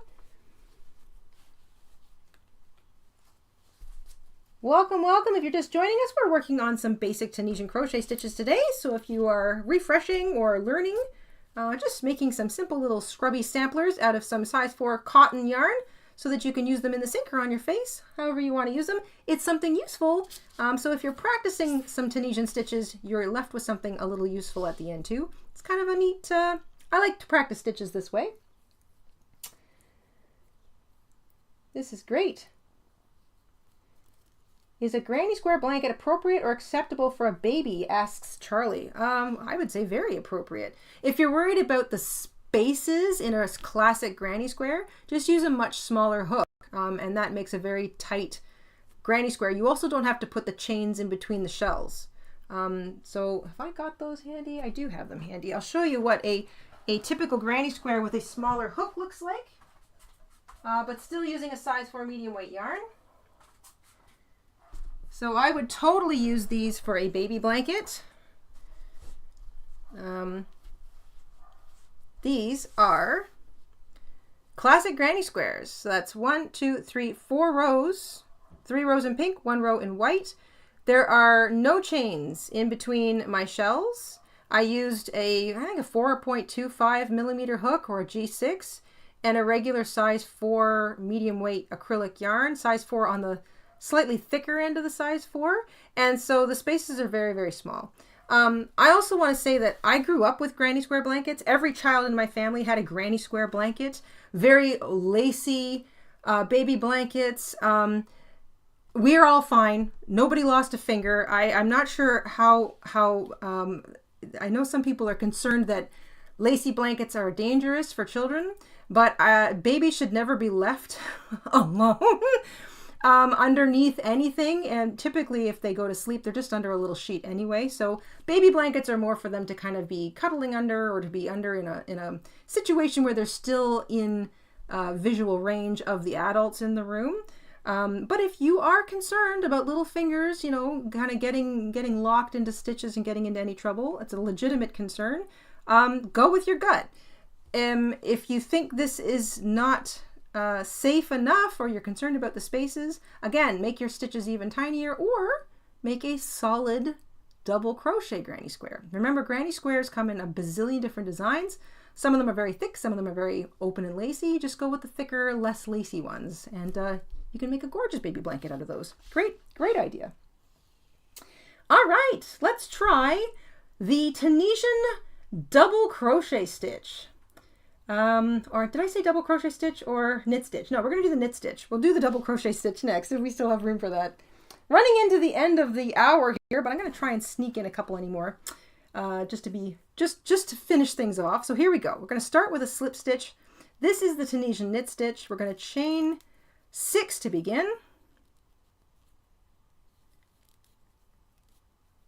Welcome, welcome. If you're just joining us, we're working on some basic Tunisian crochet stitches today. So if you are refreshing or learning, just making some simple little scrubby samplers out of some size 4 cotton yarn so that you can use them in the sink or on your face, however you want to use them. It's something useful. So if you're practicing some Tunisian stitches, you're left with something a little useful at the end too. It's kind of a neat, I like to practice stitches this way. This is great. Is a granny square blanket appropriate or acceptable for a baby? Asks Charlie. I would say very appropriate. If you're worried about the spaces in a classic granny square, just use a much smaller hook, and that makes a very tight granny square. You also don't have to put the chains in between the shells. So have I got those handy? I do have them handy. I'll show you what a typical granny square with a smaller hook looks like, but still using a size 4 medium weight yarn. So I would totally use these for a baby blanket. These are classic granny squares. So that's 1, 2, 3, 4 rows, 3 rows in pink, 1 row in white. There are no chains in between my shells. I used I think a 4.25 millimeter hook or a G6 and a regular size 4 medium weight acrylic yarn, size 4 on the slightly thicker end of the size 4, and so the spaces are very, very small. I also want to say that I grew up with granny square blankets. Every child in my family had a granny square blanket, very lacy baby blankets. We're all fine. Nobody lost a finger. I'm not sure how I know some people are concerned that lacy blankets are dangerous for children, but babies should never be left alone underneath anything. And typically if they go to sleep, they're just under a little sheet anyway. So baby blankets are more for them to kind of be cuddling under, or to be under in a situation where they're still in visual range of the adults in the room. But if you are concerned about little fingers, you know, kind of getting locked into stitches and getting into any trouble, it's a legitimate concern. Go with your gut. If you think this is not safe enough, or you're concerned about the spaces, again, make your stitches even tinier, or make a solid double crochet granny square. Remember, granny squares come in a bazillion different designs. Some of them are very thick, some of them are very open and lacy. Just go with the thicker, less lacy ones, and you can make a gorgeous baby blanket out of those. Great idea. All right, let's try the Tunisian double crochet stitch. Or did I say double crochet stitch or knit stitch? No, we're going to do the knit stitch. We'll do the double crochet stitch next if we still have room for that. Running into the end of the hour here, but I'm going to try and sneak in a couple anymore, just to finish things off. So here we go. We're going to start with a slip stitch. This is the Tunisian knit stitch. We're going to chain 6 to begin.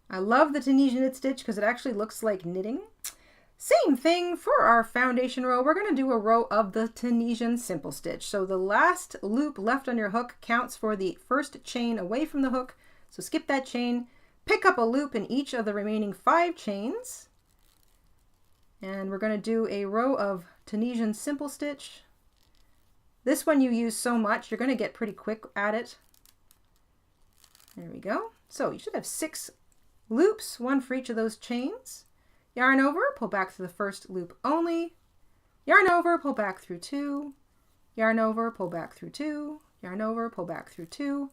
I love the Tunisian knit stitch because it actually looks like knitting. Same thing for our foundation row. We're going to do a row of the Tunisian simple stitch. So the last loop left on your hook counts for the first chain away from the hook. So skip that chain, pick up a loop in each of the remaining 5 chains. And we're going to do a row of Tunisian simple stitch. This one you use so much, you're going to get pretty quick at it. There we go. So you should have 6 loops, 1 for each of those chains. Yarn over, pull back through the first loop only. Yarn over, pull back through 2. Yarn over, pull back through 2. Yarn over, pull back through 2,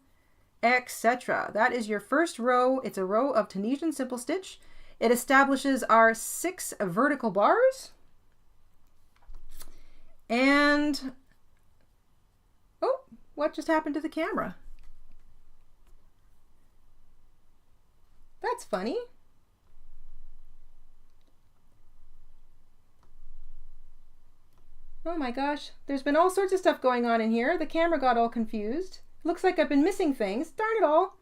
etc. That is your first row. It's a row of Tunisian simple stitch. It establishes our 6 vertical bars. And, oh, what just happened to the camera? That's funny. Oh my gosh, there's been all sorts of stuff going on in here. The camera got all confused. Looks like I've been missing things. Darn it all.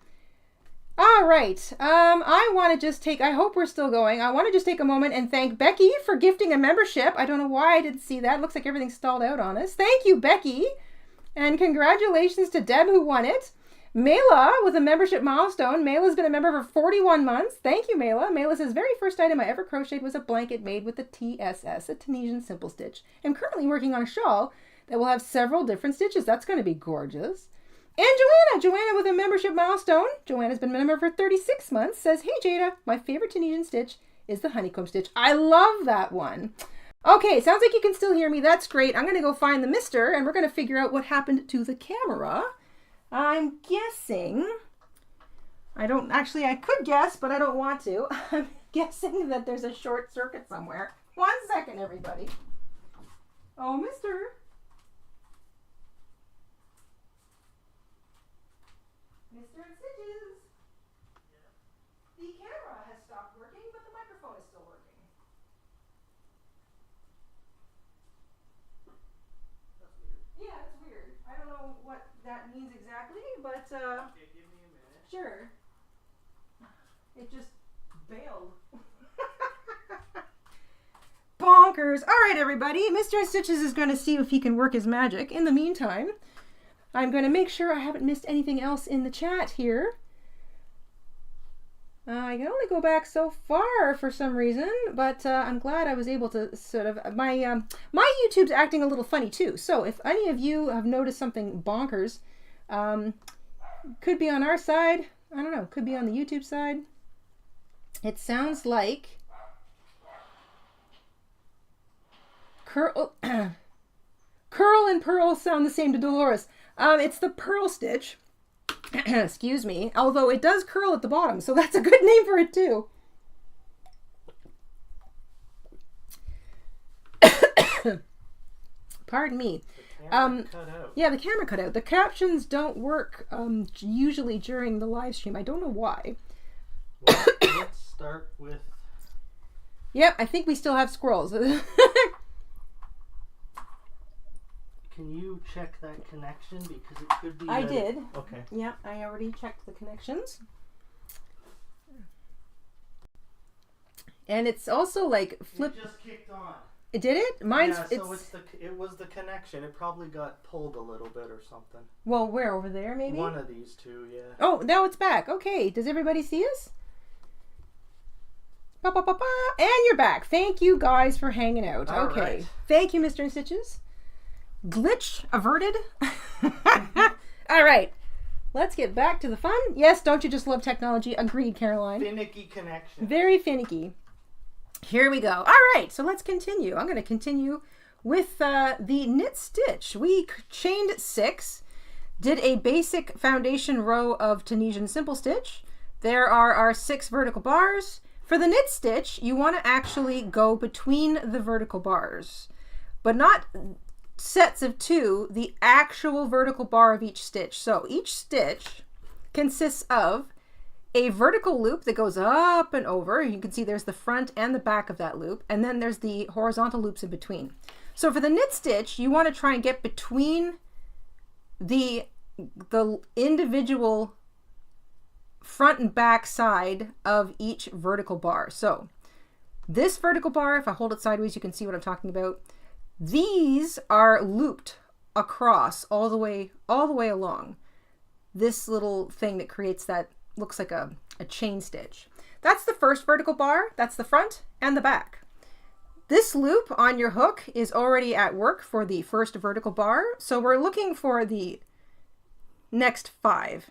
All right, I want to just take, I hope we're still going. I want to just take a moment and thank Becky for gifting a membership. I don't know why I didn't see that. Looks like everything's stalled out on us. Thank you, Becky. And congratulations to Deb who won it. Mela with a membership milestone. Mela's been a member for 41 months. Thank you, Mela. Mela says, very first item I ever crocheted was a blanket made with the TSS, a Tunisian simple stitch. I'm currently working on a shawl that will have several different stitches. That's going to be gorgeous. And Joanna with a membership milestone. Joanna's been a member for 36 months. Says, hey Jayda, my favorite Tunisian stitch is the honeycomb stitch. I love that one. Okay, sounds like you can still hear me. That's great. I'm going to go find the mister and we're going to figure out what happened to the camera. I'm guessing, I could guess, but I don't want to. I'm guessing that there's a short circuit somewhere. 1 second, everybody. Oh, mister. Mr. InStitches. The camera has stopped working, but the microphone is still working. That's weird. Yeah, it's weird. I don't know what that means exactly, but okay, give me a minute. Sure. It just bailed. Bonkers. All right, everybody. Mr. InStitches is going to see if he can work his magic. In the meantime, I'm going to make sure I haven't missed anything else in the chat here. I can only go back so far for some reason, but I'm glad I was able to sort of, my YouTube's acting a little funny too. So if any of you have noticed something bonkers, could be on our side, I don't know, could be on the YouTube side. It sounds like Curl and Purl sound the same to Dolores. It's the purl stitch. Excuse me, although it does curl at the bottom, so that's a good name for it too. Pardon me. Yeah, the camera cut out. The captions don't work usually during the live stream. I don't know why. Well, let's start with Yep, I think we still have squirrels. Can you check that connection? Because it could be... I did. Okay. Yeah, I already checked the connections. And it's also like flip. It just kicked on. It did it? Mine's. Yeah, so it was the connection. It probably got pulled a little bit or something. Well, where, over there maybe? One of these two, yeah. Oh, now it's back. Okay, does everybody see us? Ba, ba, ba, ba. And you're back. Thank you guys for hanging out. All okay. right. Thank you, Mr. InStitches. Glitch averted. All right. Let's get back to the fun. Yes, don't you just love technology? Agreed, Caroline. Finicky connection. Very finicky. Here we go. All right, so let's continue. I'm going to continue with the knit stitch. We chained 6, did a basic foundation row of Tunisian simple stitch. There are our 6 vertical bars. For the knit stitch, you want to actually go between the vertical bars, but not sets of 2, the actual vertical bar of each stitch. So each stitch consists of a vertical loop that goes up and over. You can see there's the front and the back of that loop, and then there's the horizontal loops in between. So for the knit stitch, you want to try and get between the individual front and back side of each vertical bar. So this vertical bar, if I hold it sideways, you can see what I'm talking about. These are looped across all the way along this little thing that creates that looks like a chain stitch. That's the first vertical bar. That's the front and the back. This loop on your hook is already at work for the first vertical bar, so we're looking for the next 5.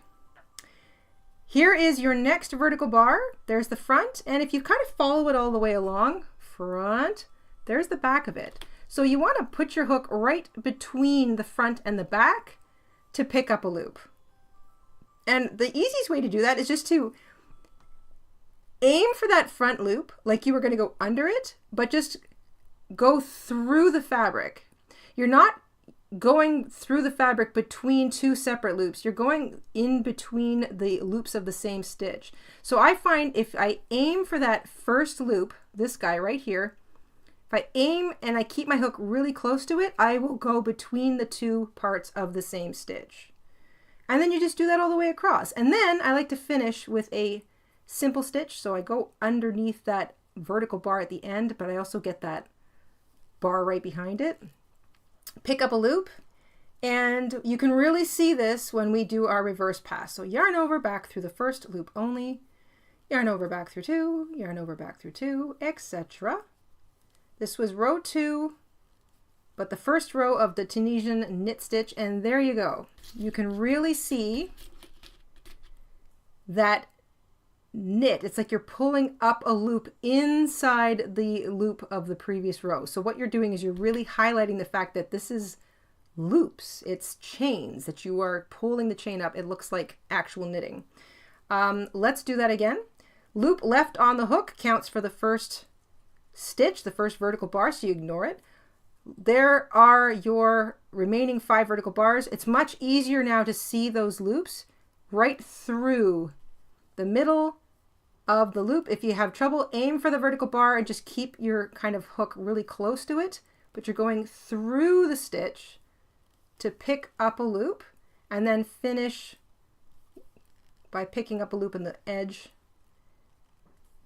Here is your next vertical bar. There's the front, and if you kind of follow it all the way along, front, there's the back of it. So you want to put your hook right between the front and the back to pick up a loop. And the easiest way to do that is just to aim for that front loop like you were going to go under it, but just go through the fabric. You're not going through the fabric between 2 separate loops. You're going in between the loops of the same stitch. So I find if I aim for that first loop, this guy right here, if I aim and I keep my hook really close to it, I will go between the 2 parts of the same stitch. And then you just do that all the way across. And then I like to finish with a simple stitch. So I go underneath that vertical bar at the end, but I also get that bar right behind it. Pick up a loop, and you can really see this when we do our reverse pass. So yarn over, back through the first loop only, yarn over, back through 2, yarn over, back through 2, etc. This was row 2. But the first row of the Tunisian knit stitch, and there you go. You can really see that knit. It's like you're pulling up a loop inside the loop of the previous row. So what you're doing is you're really highlighting the fact that this is loops. It's chains that you are pulling the chain up. It looks like actual knitting. Let's do that again. Loop left on the hook counts for the first stitch, the first vertical bar, so you ignore it. There are your remaining 5 vertical bars. It's much easier now to see those loops right through the middle of the loop. If you have trouble, aim for the vertical bar and just keep your kind of hook really close to it, but you're going through the stitch to pick up a loop and then finish by picking up a loop in the edge.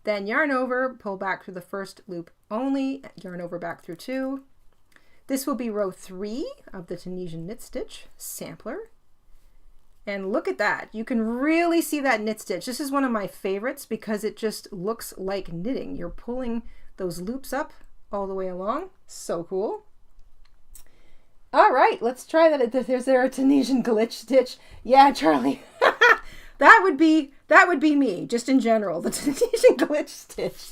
Then yarn over, pull back through the first loop only, yarn over, back through 2. This will be row 3 of the Tunisian knit stitch sampler. And look at that. You can really see that knit stitch. This is one of my favorites because it just looks like knitting. You're pulling those loops up all the way along. So cool. All right, let's try that. There's a Tunisian glitch stitch. Yeah, Charlie. that would be me, just in general, the Tunisian glitch stitch.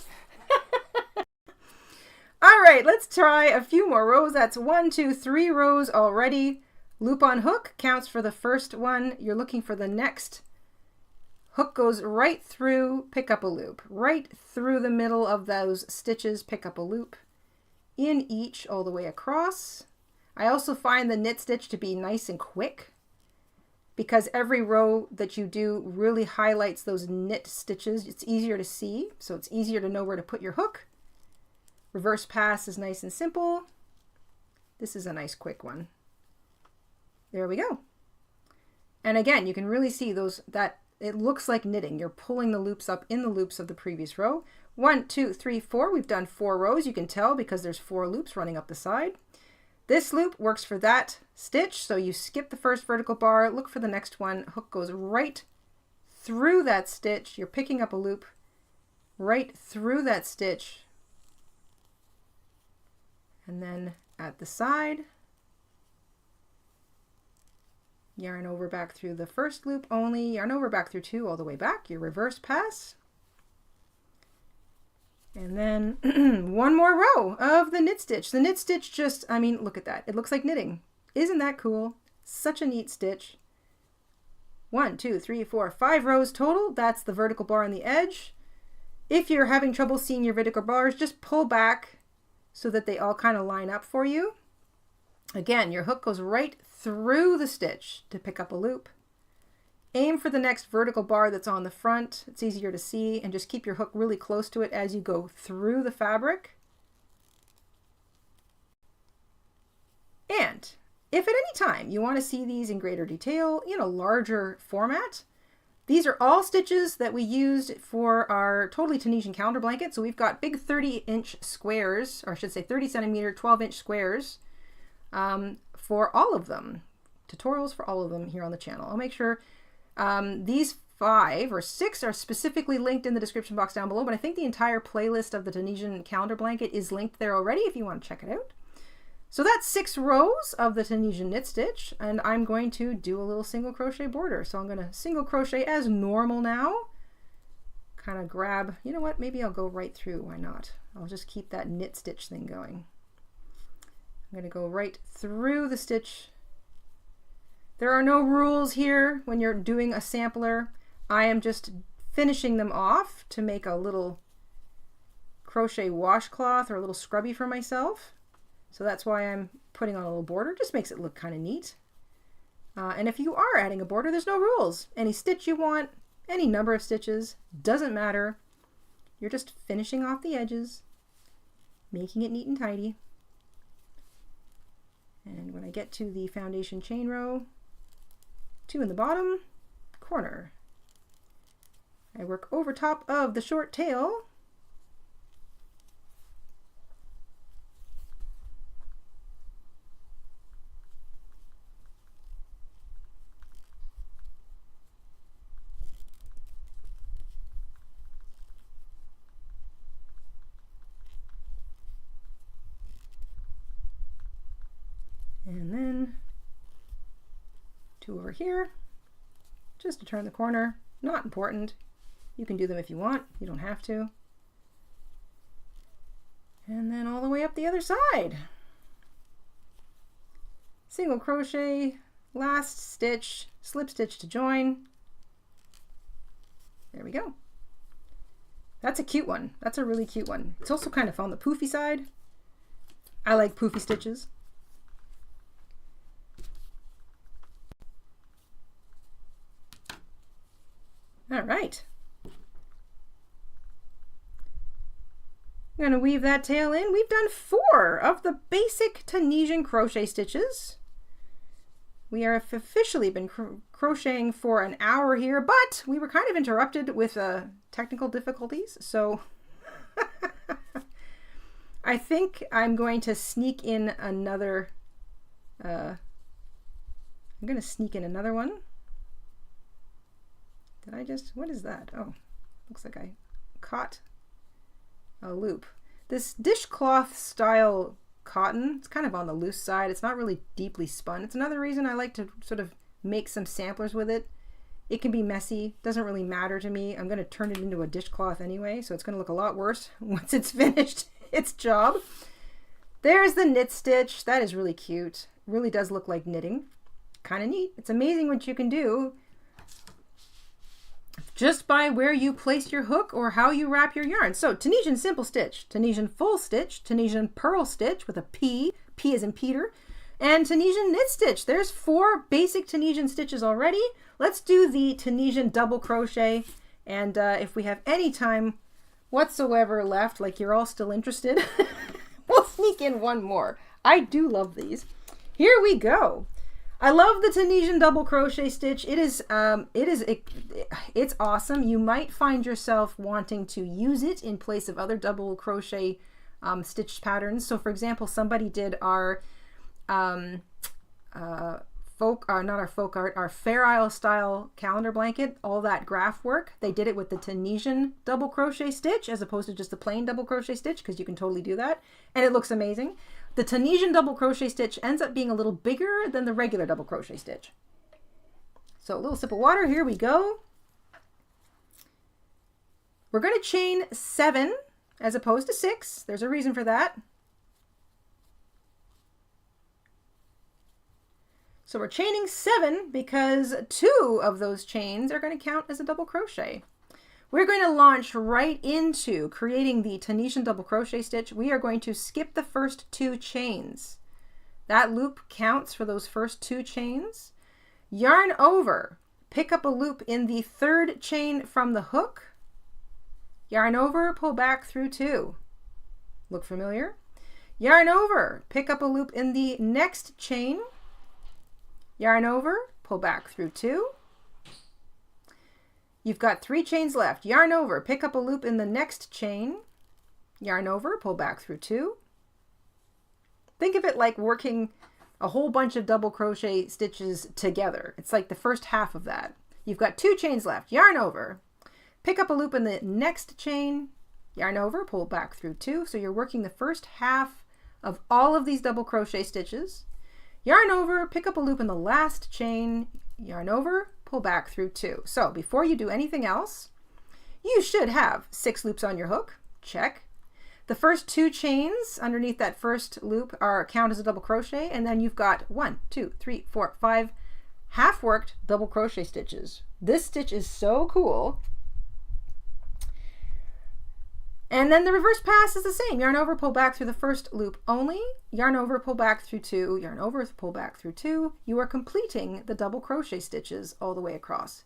All right, let's try a few more rows. That's 1, 2, 3 rows already. Loop on hook counts for the first one. You're looking for the next. Hook goes right through, pick up a loop. Right through the middle of those stitches, pick up a loop. In each all the way across. I also find the knit stitch to be nice and quick because every row that you do really highlights those knit stitches. It's easier to see, so it's easier to know where to put your hook. Reverse pass is nice and simple. This is a nice quick one. There we go. And again, you can really see that it looks like knitting. You're pulling the loops up in the loops of the previous row. 1, 2, 3, 4. We've done 4 rows. You can tell because there's 4 loops running up the side. This loop works for that stitch. So you skip the first vertical bar, look for the next one. Hook goes right through that stitch. You're picking up a loop right through that stitch. And then at the side, yarn over back through the first loop only, yarn over back through 2 all the way back, your reverse pass. And then one more row of the knit stitch. The knit stitch just, I mean, look at that. It looks like knitting. Isn't that cool? Such a neat stitch. 1, 2, 3, 4, 5 rows total. That's the vertical bar on the edge. If you're having trouble seeing your vertical bars, just pull back so that they all kind of line up for you. Again, your hook goes right through the stitch to pick up a loop. Aim for the next vertical bar that's on the front. It's easier to see, and just keep your hook really close to it as you go through the fabric. And if at any time you want to see these in greater detail in a larger format, these are all stitches that we used for our Totally Tunisian calendar blanket. So we've got big 30-inch squares, or I should say 30 centimeter, 12-inch squares for all of them. Tutorials for all of them here on the channel. I'll make sure these 5 or 6 are specifically linked in the description box down below, but I think the entire playlist of the Tunisian calendar blanket is linked there already if you want to check it out. So that's 6 rows of the Tunisian knit stitch, and I'm going to do a little single crochet border. So I'm going to single crochet as normal now. Kind of grab, you know what, maybe I'll go right through, why not? I'll just keep that knit stitch thing going. I'm going to go right through the stitch. There are no rules here when you're doing a sampler. I am just finishing them off to make a little crochet washcloth or a little scrubby for myself. So that's why I'm putting on a little border. Just makes it look kind of neat. And if you are adding a border, there's no rules. Any stitch you want, any number of stitches, doesn't matter. You're just finishing off the edges, making it neat and tidy. And when I get to the foundation chain row, 2 in the bottom corner, I work over top of the short tail. And then 2 over here, just to turn the corner. Not important. You can do them if you want. You don't have to. And then all the way up the other side. Single crochet, last stitch, slip stitch to join. There we go. That's a cute one. That's a really cute one. It's also kind of on the poofy side. I like poofy stitches. All right. I'm going to weave that tail in. We've done 4 of the basic Tunisian crochet stitches. We have officially been crocheting for an hour here, but we were kind of interrupted with technical difficulties. So I think I'm going to sneak in another, one. Did I just, what is that? Oh, looks like I caught a loop. This dishcloth style cotton, it's kind of on the loose side. It's not really deeply spun. It's another reason I like to sort of make some samplers with it. It can be messy, doesn't really matter to me. I'm going to turn it into a dishcloth anyway, so it's going to look a lot worse once it's finished its job. There's the knit stitch. That is really cute. Really does look like knitting. Kind of neat. It's amazing what you can do just by where you place your hook or how you wrap your yarn. So Tunisian simple stitch, Tunisian full stitch, Tunisian purl stitch with a P as in Peter, and Tunisian knit stitch. There's 4 basic Tunisian stitches already. Let's do the Tunisian double crochet, and if we have any time whatsoever left, like you're all still interested, sneak in one more. I do love these. Here we go. I love the Tunisian double crochet stitch. It's awesome. You might find yourself wanting to use it in place of other double crochet stitch patterns. So for example, somebody did our our Fair Isle style calendar blanket, all that graph work. They did it with the Tunisian double crochet stitch as opposed to just the plain double crochet stitch, because you can totally do that. And it looks amazing. The Tunisian double crochet stitch ends up being a little bigger than the regular double crochet stitch. So a little sip of water, here we go. We're going to chain 7 as opposed to 6. There's a reason for that. So we're chaining 7 because 2 of those chains are going to count as a double crochet. We're going to launch right into creating the Tunisian double crochet stitch. We are going to skip the first 2 chains. That loop counts for those first 2 chains. Yarn over, pick up a loop in the 3rd chain from the hook. Yarn over, pull back through 2. Look familiar? Yarn over, pick up a loop in the next chain. Yarn over, pull back through 2. You've got 3 chains left. Yarn over, pick up a loop in the next chain. Yarn over, pull back through 2. Think of it like working a whole bunch of double crochet stitches together. It's like the first half of that. You've got 2 chains left. Yarn over, pick up a loop in the next chain. Yarn over, pull back through 2. So you're working the first half of all of these double crochet stitches. Yarn over, pick up a loop in the last chain. Yarn over, pull back through 2. So before you do anything else, you should have 6 loops on your hook. Check. The first 2 chains underneath that first loop count as a double crochet, and then you've got 1, 2, 3, 4, 5 half worked double crochet stitches. This stitch is so cool. And then the reverse pass is the same. Yarn over, pull back through the first loop only. Yarn over, pull back through 2. Yarn over, pull back through 2. You are completing the double crochet stitches all the way across.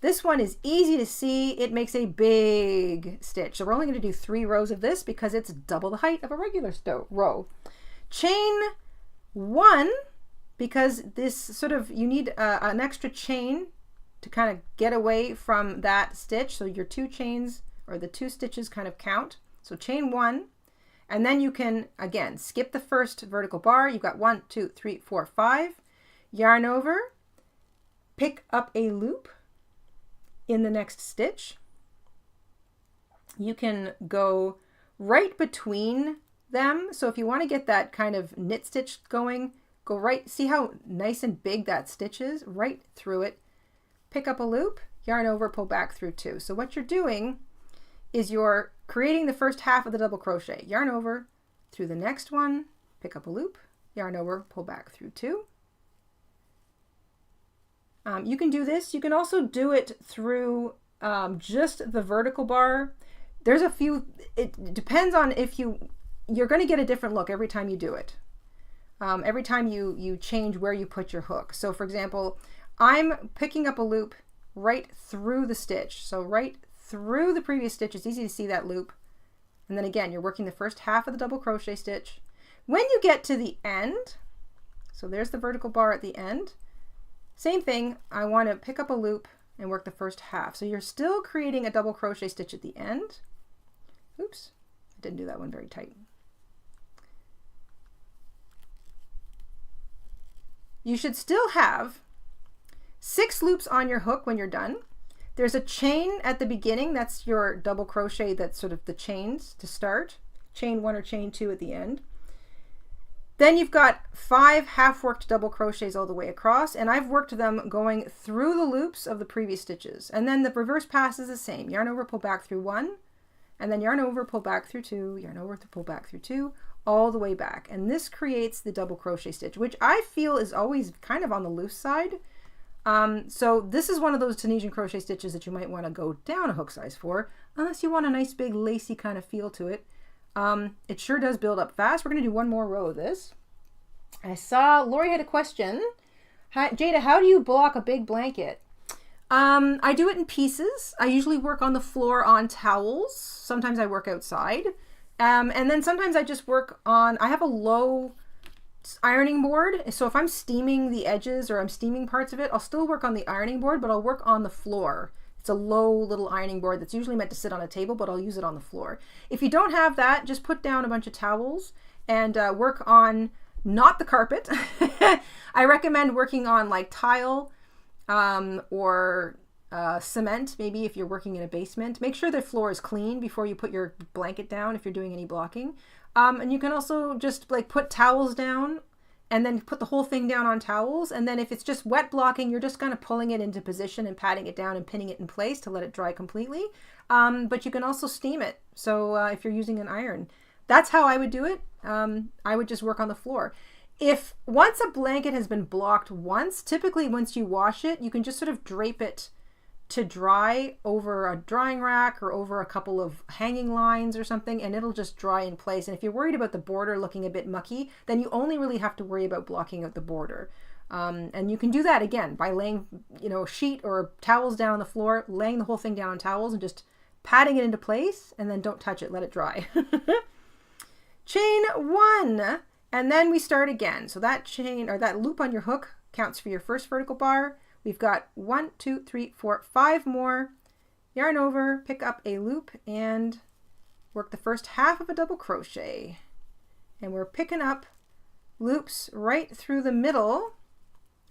This one is easy to see. It makes a big stitch. So we're only going to do 3 rows of this because it's double the height of a regular row. Chain 1, because this sort of, you need an extra chain to kind of get away from that stitch. So your 2 chains, or the 2 stitches, kind of count. So chain 1, and then you can again skip the first vertical bar. You've got 1, 2, 3, 4, 5. Yarn over, pick up a loop in the next stitch. You can go right between them. So if you want to get that kind of knit stitch going, go right, see how nice and big that stitch is? Right through it. Pick up a loop, yarn over, pull back through 2. So what you're doing is you're creating the first half of the double crochet. Yarn over through the next one, pick up a loop, yarn over, pull back through 2. You can do this. You can also do it through just the vertical bar. There's a few, it depends on if you're going to get a different look every time you do it. Every time you change where you put your hook. So for example, I'm picking up a loop right through the stitch. So right through the previous stitch, it's easy to see that loop. And then again, you're working the first half of the double crochet stitch. When you get to the end, so there's the vertical bar at the end, same thing, I want to pick up a loop and work the first half. So you're still creating a double crochet stitch at the end. Oops, I didn't do that one very tight. You should still have 6 loops on your hook when you're done. There's a chain at the beginning. That's your double crochet. That's sort of the chains to start. Chain 1 or chain 2 at the end. Then you've got 5 half worked double crochets all the way across, and I've worked them going through the loops of the previous stitches. And then the reverse pass is the same. Yarn over, pull back through 1, and then yarn over, pull back through 2, yarn over to pull back through 2, all the way back. And this creates the double crochet stitch, which I feel is always kind of on the loose side. So this is one of those Tunisian crochet stitches that you might want to go down a hook size for, unless you want a nice big lacy kind of feel to it. It sure does build up fast. We're going to do one more row of this. I saw Lori had a question. Jayda, how do you block a big blanket? I do it in pieces. I usually work on the floor on towels. Sometimes I work outside. And then sometimes I just work on, I have a low ironing board. So if I'm steaming the edges or I'm steaming parts of it, I'll still work on the ironing board, but I'll work on the floor. It's a low little ironing board that's usually meant to sit on a table, but I'll use it on the floor. If you don't have that, just put down a bunch of towels and work on not the carpet. I recommend working on like tile or cement, maybe if you're working in a basement. Make sure the floor is clean before you put your blanket down if you're doing any blocking. And you can also just like put towels down and then put the whole thing down on towels. And then if it's just wet blocking, you're just kind of pulling it into position and patting it down and pinning it in place to let it dry completely. But you can also steam it. So if you're using an iron, that's how I would do it. I would just work on the floor. If once a blanket has been blocked once, typically once you wash it, you can just sort of drape it to dry over a drying rack or over a couple of hanging lines or something, and it'll just dry in place. And if you're worried about the border looking a bit mucky, then you only really have to worry about blocking out the border. And you can do that again by laying, a sheet or towels down on the floor, laying the whole thing down on towels and just patting it into place, and then don't touch it, let it dry. Chain 1, and then we start again. So that chain or that loop on your hook counts for your first vertical bar. We've got 1, 2, 3, 4, 5 more. Yarn over, pick up a loop, and work the first half of a double crochet. And we're picking up loops right through the middle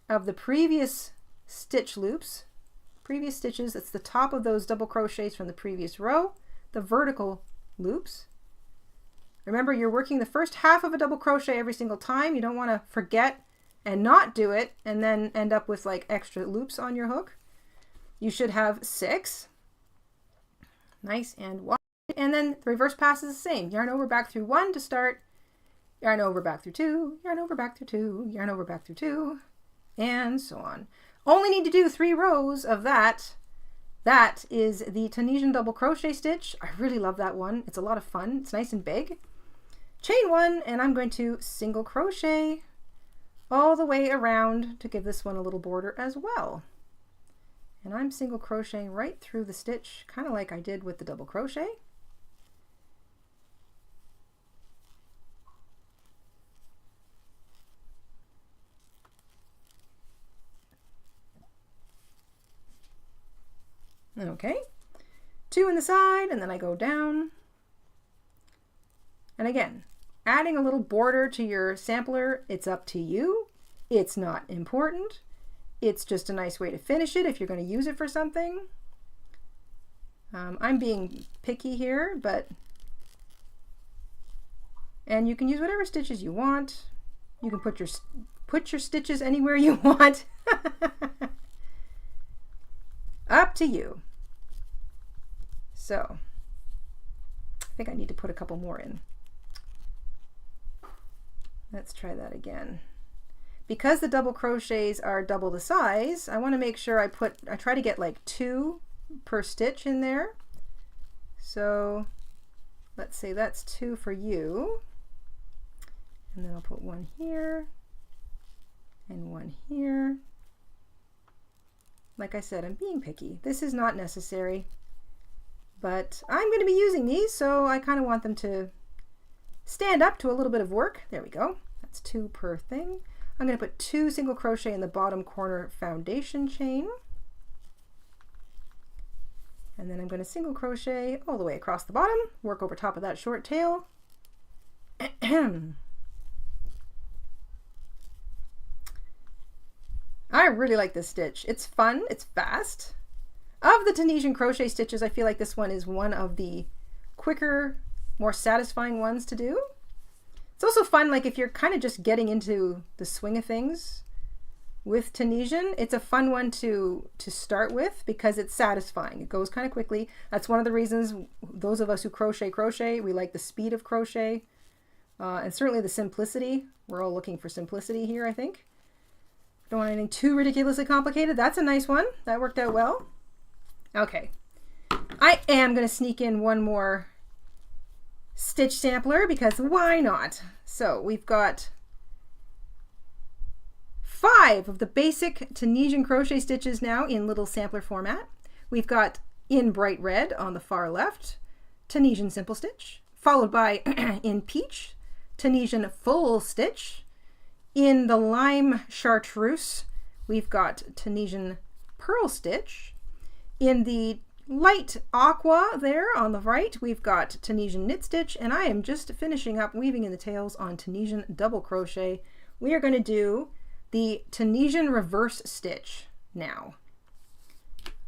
of the previous stitch loops. Previous stitches, it's the top of those double crochets from the previous row, the vertical loops. Remember, you're working the first half of a double crochet every single time. You don't want to forget and not do it and then end up with like extra loops on your hook. You should have 6. Nice and wide. And then the reverse pass is the same. Yarn over back through 1 to start. Yarn over back through 2. Yarn over back through 2. Yarn over back through 2. And so on. Only need to do 3 rows of that. That is the Tunisian double crochet stitch. I really love that one. It's a lot of fun. It's nice and big. Chain 1, and I'm going to single crochet all the way around to give this one a little border as well. And I'm single crocheting right through the stitch, kind of like I did with the double crochet. Okay, 2 in the side, and then I go down. And again, adding a little border to your sampler, it's up to you. It's not important. It's just a nice way to finish it if you're going to use it for something. I'm being picky here, and you can use whatever stitches you want. You can put your stitches anywhere you want. Up to you. So, I think I need to put a couple more in. Let's try that again. Because the double crochets are double the size, I want to make sure I try to get like 2 per stitch in there. So let's say that's 2 for you. And then I'll put 1 here and 1 here. Like I said, I'm being picky. This is not necessary, but I'm going to be using these, so I kind of want them to stand up to a little bit of work. There we go. That's 2 per thing. I'm going to put 2 single crochet in the bottom corner foundation chain. And then I'm going to single crochet all the way across the bottom, work over top of that short tail. I really like this stitch. It's fun, it's fast. Of the Tunisian crochet stitches, I feel like this one is one of the quicker, more satisfying ones to do. It's also fun, like if you're kind of just getting into the swing of things with Tunisian, it's a fun one to start with because it's satisfying. It goes kind of quickly. That's one of the reasons those of us who crochet, we like the speed of crochet and certainly the simplicity. We're all looking for simplicity here, I think. Don't want anything too ridiculously complicated. That's a nice one. That worked out well. Okay. I am going to sneak in one more stitch sampler because why not? So we've got 5 of the basic Tunisian crochet stitches now in little sampler format. We've got in bright red on the far left, Tunisian simple stitch, followed by in peach, Tunisian full stitch. In the lime chartreuse, we've got Tunisian purl stitch. In the light aqua there on the right, we've got Tunisian knit stitch, and I am just finishing up weaving in the tails on Tunisian double crochet. We are going to do the Tunisian reverse stitch now.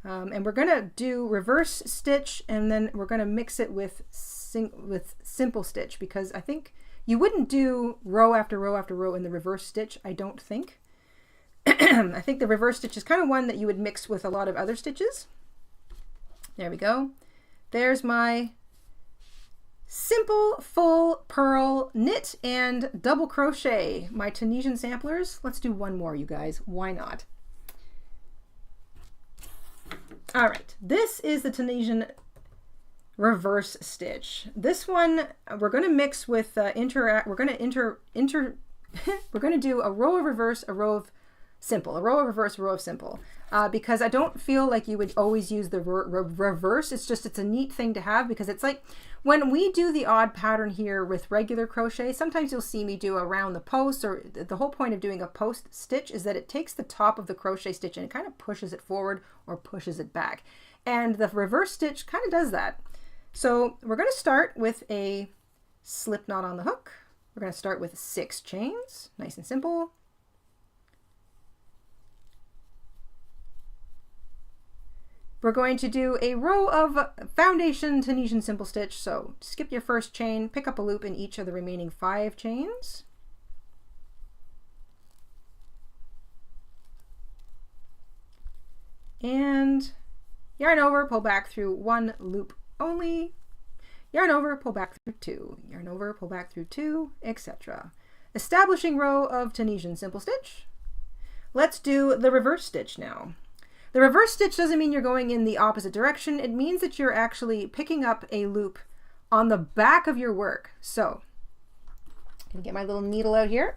And we're going to do reverse stitch, and then we're going to mix it with simple stitch, because I think you wouldn't do row after row after row in the reverse stitch, I don't think. I think the reverse stitch is kind of one that you would mix with a lot of other stitches. There we go. There's my simple full purl knit and double crochet, my Tunisian samplers. Let's do one more, you guys. Why not? All right, this is the Tunisian reverse stitch. This one we're going to mix with we're going to do a row of reverse, a row of simple, a row of reverse, a row of simple, because I don't feel like you would always use the reverse. It's a neat thing to have, because it's like when we do the odd pattern here with regular crochet, sometimes you'll see me do around the post, or the whole point of doing a post stitch is that it takes the top of the crochet stitch and it kind of pushes it forward or pushes it back. And the reverse stitch kind of does that. So we're going to start with a slip knot on the hook. We're going to start with 6 chains, nice and simple. We're going to do a row of foundation Tunisian simple stitch. So skip your first chain, pick up a loop in each of the remaining 5 chains. And yarn over, pull back through 1 loop only. Yarn over, pull back through 2. Yarn over, pull back through 2, etc. Establishing row of Tunisian simple stitch. Let's do the reverse stitch now. The reverse stitch doesn't mean you're going in the opposite direction. It means that you're actually picking up a loop on the back of your work. So I'm going to get my little needle out here.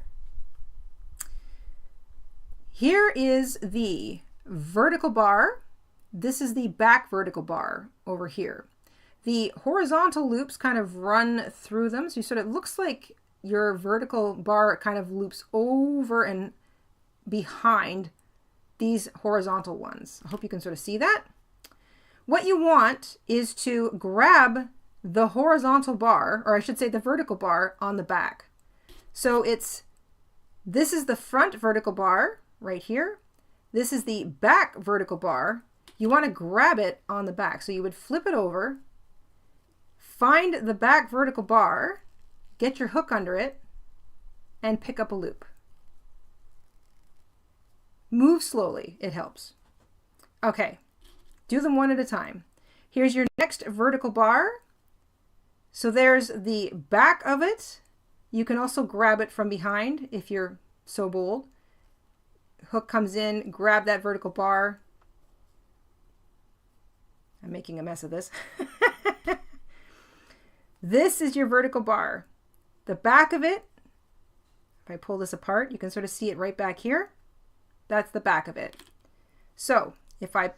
Here is the vertical bar. This is the back vertical bar over here. The horizontal loops kind of run through them. So you sort of, looks like your vertical bar kind of loops over and behind these horizontal ones. I hope you can sort of see that. What you want is to grab the horizontal bar, or I should say the vertical bar on the back. So this is the front vertical bar right here. This is the back vertical bar. You want to grab it on the back. So you would flip it over, find the back vertical bar, get your hook under it, and pick up a loop. Move slowly, it helps. Okay, do them one at a time. Here's your next vertical bar. So there's the back of it. You can also grab it from behind if you're so bold. Hook comes in, grab that vertical bar. I'm making a mess of this. This is your vertical bar. The back of it, if I pull this apart, you can sort of see it right back here. That's the back of it. So if I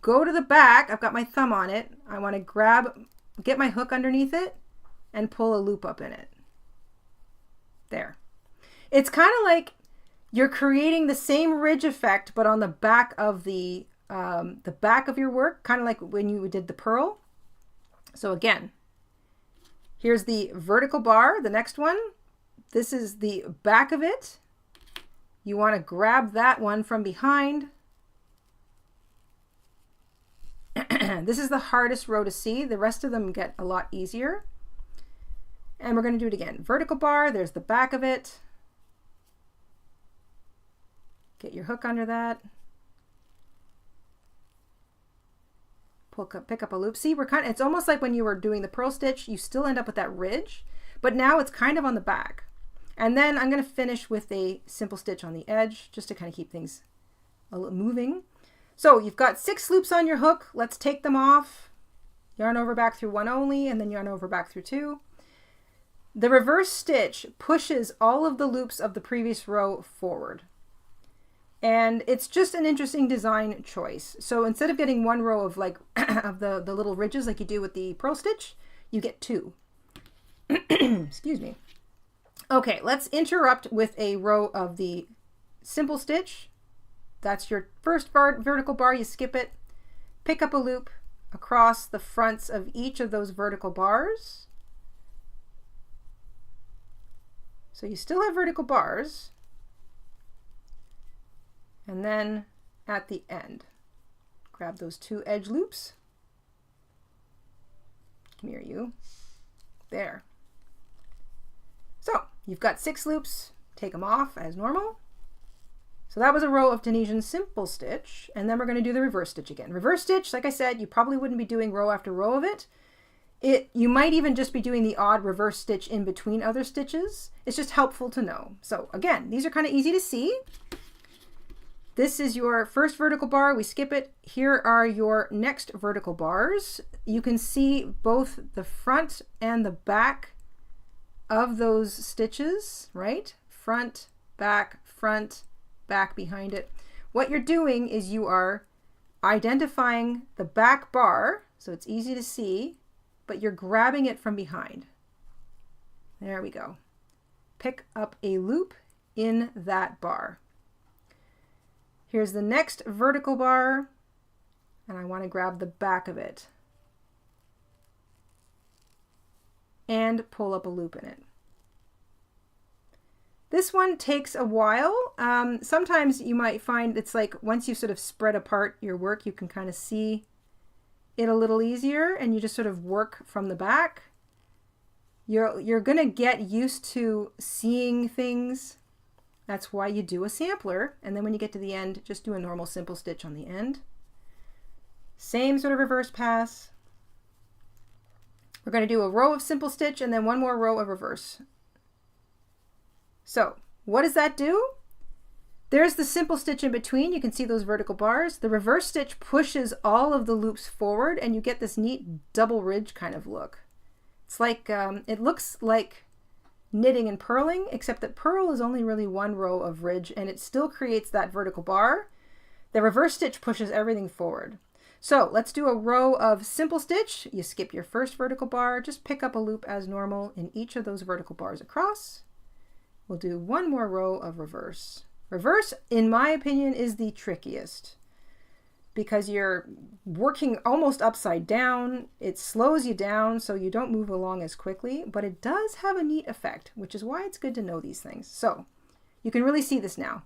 go to the back, I've got my thumb on it. I want to get my hook underneath it and pull a loop up in it. There. It's kind of like you're creating the same ridge effect, but on the back of the back of your work, kind of like when you did the purl. So again, here's the vertical bar, the next one. This is the back of it. You want to grab that one from behind. This is the hardest row to see. The rest of them get a lot easier. And we're going to do it again. Vertical bar, there's the back of it. Get your hook under that. Pick up a loop. See, it's almost like when you were doing the purl stitch, you still end up with that ridge, but now it's kind of on the back. And then I'm going to finish with a simple stitch on the edge just to kind of keep things a little moving. So you've got 6 loops on your hook. Let's take them off. Yarn over back through 1 only, and then yarn over back through 2. The reverse stitch pushes all of the loops of the previous row forward. And it's just an interesting design choice. So instead of getting 1 row of of the little ridges like you do with the purl stitch, you get 2. Excuse me. Okay, let's interrupt with a row of the simple stitch. That's your first vertical bar. You skip it, pick up a loop across the fronts of each of those vertical bars. So you still have vertical bars. And then at the end, grab those 2 edge loops. Come here, you. There. So you've got 6 loops. Take them off as normal. So that was a row of Tunisian simple stitch, and then we're going to do the reverse stitch again. Reverse stitch, like I said, you probably wouldn't be doing row after row of it. You might even just be doing the odd reverse stitch in between other stitches. It's just helpful to know. So again, these are kind of easy to see. This is your first vertical bar. We skip it. Here are your next vertical bars. You can see both the front and the back of those stitches, right? Front, back, behind it. What you're doing is you are identifying the back bar, so it's easy to see, but you're grabbing it from behind. There we go. Pick up a loop in that bar. Here's the next vertical bar, and I want to grab the back of it and pull up a loop in it. This one takes a while. Sometimes you might find it's like once you sort of spread apart your work, you can kind of see it a little easier, and you just sort of work from the back. You're going to get used to seeing things. That's why you do a sampler, and then when you get to the end, just do a normal simple stitch on the end. Same sort of reverse pass. We're going to do a row of simple stitch and then one more row of reverse. So what does that do? There's the simple stitch in between. You can see those vertical bars. The reverse stitch pushes all of the loops forward, and you get this neat double ridge kind of look. It's like, it looks like knitting and purling, except that purl is only really one row of ridge, and it still creates that vertical bar. The reverse stitch pushes everything forward. So let's do a row of simple stitch. You skip your first vertical bar, just pick up a loop as normal in each of those vertical bars across. We'll do one more row of reverse. Reverse, in my opinion, is the trickiest because you're working almost upside down. It slows you down so you don't move along as quickly, but it does have a neat effect, which is why it's good to know these things. So you can really see this now.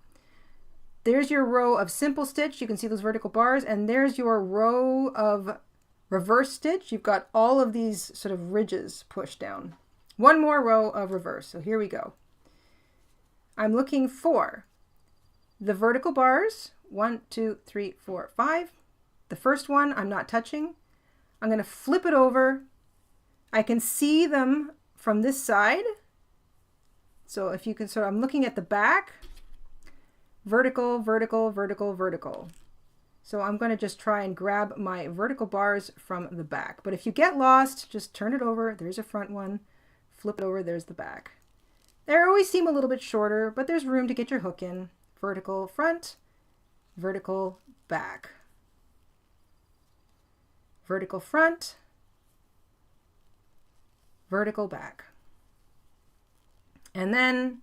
There's your row of simple stitch. You can see those vertical bars, and there's your row of reverse stitch. You've got all of these sort of ridges pushed down. One more row of reverse. So here we go. I'm looking for the vertical bars, 1, 2, 3, 4, 5. The first one I'm not touching. I'm going to flip it over. I can see them from this side. So if you can sort of, I'm looking at the back, vertical, vertical, vertical, vertical. So I'm going to just try and grab my vertical bars from the back. But if you get lost, just turn it over. There's a front one. Flip it over. There's the back. They always seem a little bit shorter, but there's room to get your hook in. Vertical front, vertical back. Vertical front, vertical back. And then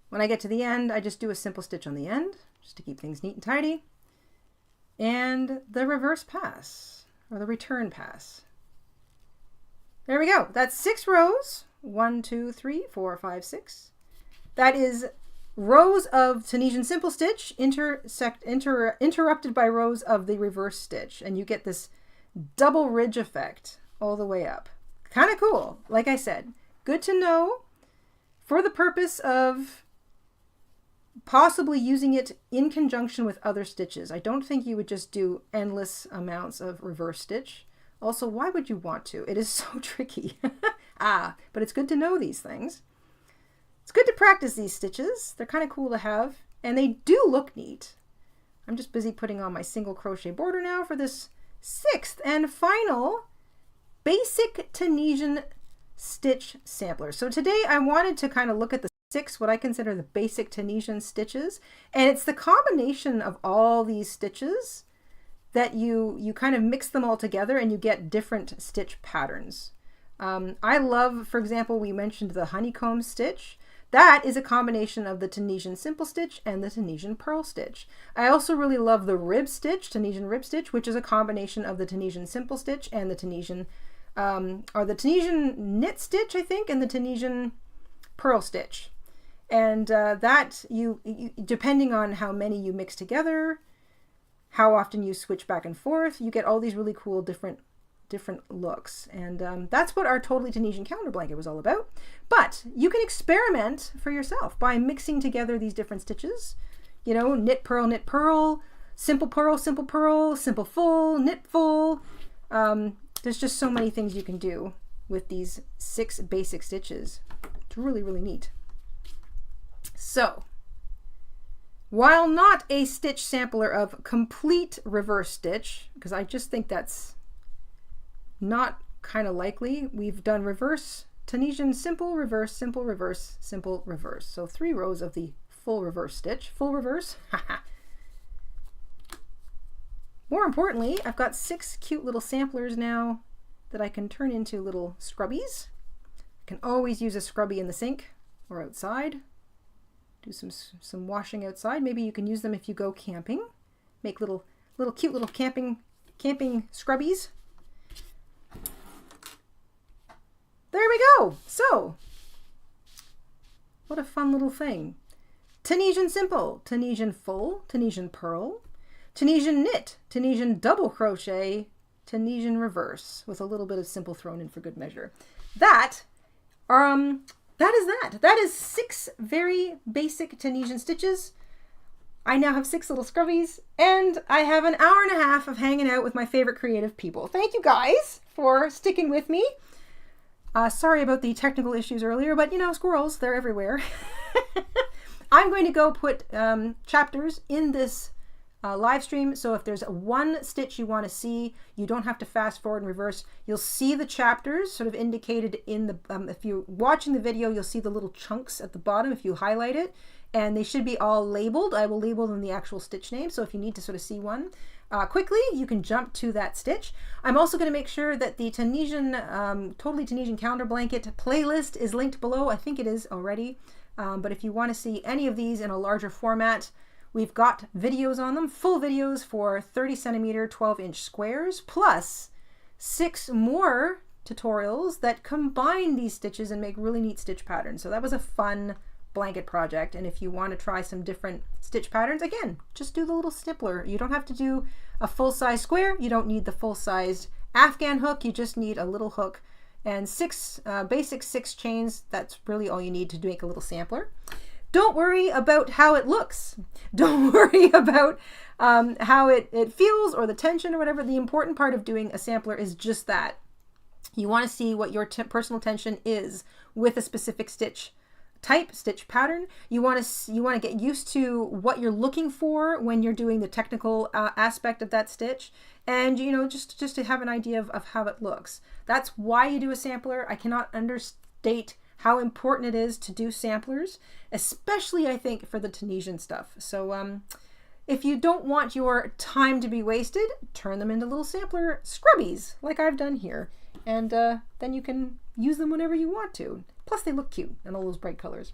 when I get to the end, I just do a simple stitch on the end, just to keep things neat and tidy. And the reverse pass, or the return pass. There we go. That's 6 rows. 1, 2, 3, 4, 5, 6. That is rows of Tunisian simple stitch interrupted by rows of the reverse stitch, and you get this double ridge effect all the way up. Kind of cool. Like I said, good to know for the purpose of possibly using it in conjunction with other stitches. I don't think you would just do endless amounts of reverse stitch. Also, why would you want to? It is so tricky. But it's good to know these things. It's good to practice these stitches. They're kind of cool to have, and they do look neat. I'm just busy putting on my single crochet border now for this 6th and final basic Tunisian stitch sampler. So today I wanted to kind of look at the 6, what I consider the basic Tunisian stitches, and it's the combination of all these stitches that you kind of mix them all together and you get different stitch patterns. I love, for example, we mentioned the honeycomb stitch. That is a combination of the Tunisian simple stitch and the Tunisian purl stitch. I also really love the rib stitch, Tunisian rib stitch, which is a combination of the Tunisian simple stitch and the Tunisian, or the Tunisian knit stitch, I think, and the Tunisian purl stitch. And that you depending on how many you mix together, how often you switch back and forth, you get all these really cool different looks. And that's what our Totally Tunisian calendar blanket was all about. But you can experiment for yourself by mixing together these different stitches. You know, knit, purl, simple purl, simple full, knit full. There's just so many things you can do with these 6 basic stitches. It's really, really neat. So, while not a stitch sampler of complete reverse stitch, because I just think that's not kind of likely, we've done reverse Tunisian simple, reverse, simple, reverse, simple, reverse. So 3 rows of the full reverse stitch, full reverse. More importantly, I've got 6 cute little samplers now that I can turn into little scrubbies. I can always use a scrubby in the sink or outside. Do some washing outside. Maybe you can use them if you go camping. Make little cute little camping scrubbies. There we go. So, what a fun little thing. Tunisian simple, Tunisian full, Tunisian purl, Tunisian knit, Tunisian double crochet, Tunisian reverse, with a little bit of simple thrown in for good measure. That is 6 very basic Tunisian stitches. I now have 6 little scrubbies, and I have an hour and a half of hanging out with my favorite creative people. Thank you guys for sticking with me. Sorry about the technical issues earlier, but you know, squirrels, they're everywhere. I'm going to go put chapters in this live stream, so if there's one stitch you want to see, you don't have to fast forward and reverse. You'll see the chapters sort of indicated in the, if you're watching the video, you'll see the little chunks at the bottom if you highlight it, and they should be all labeled. I will label them the actual stitch name, so if you need to sort of see one quickly, you can jump to that stitch. I'm also going to make sure that the Tunisian, Totally Tunisian calendar blanket playlist is linked below. I think it is already, but if you want to see any of these in a larger format, we've got videos on them, full videos for 30 centimeter, 12-inch squares, plus 6 more tutorials that combine these stitches and make really neat stitch patterns. So that was a fun blanket project, and if you want to try some different stitch patterns, again, just do the little stippler. You don't have to do a full-size square, you don't need the full-sized Afghan hook, you just need a little hook and 6 basic 6 chains. That's really all you need to make a little sampler. Don't worry about how it looks. Don't worry about how it feels or the tension or whatever. The important part of doing a sampler is just that. You want to see what your personal tension is with a specific stitch type, stitch pattern. You want to get used to what you're looking for when you're doing the technical aspect of that stitch, and you know, just to have an idea of how it looks. That's why you do a sampler. I cannot understate how important it is to do samplers, especially I think for the Tunisian stuff. So if you don't want your time to be wasted, turn them into little sampler scrubbies like I've done here, and then you can use them whenever you want to. Plus they look cute in all those bright colors.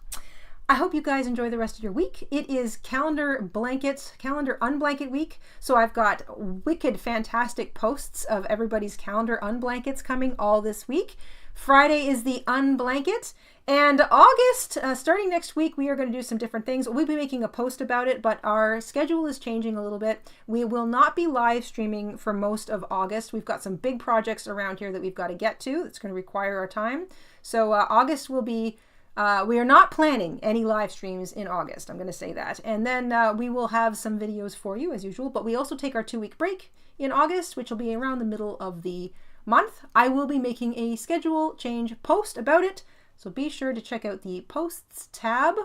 I hope you guys enjoy the rest of your week. It is calendar unblanket week. So I've got wicked fantastic posts of everybody's calendar unblankets coming all this week. Friday is the unblanket, and August, starting next week, we are going to do some different things. We'll be making a post about it, but our schedule is changing a little bit. We will not be live streaming for most of August. We've got some big projects around here that we've got to get to. It's going to require our time. So August will be, we are not planning any live streams in August. I'm going to say that. And then we will have some videos for you as usual, but we also take our 2-week break in August, which will be around the middle of the month. I will be making a schedule change post about it, so be sure to check out the posts tab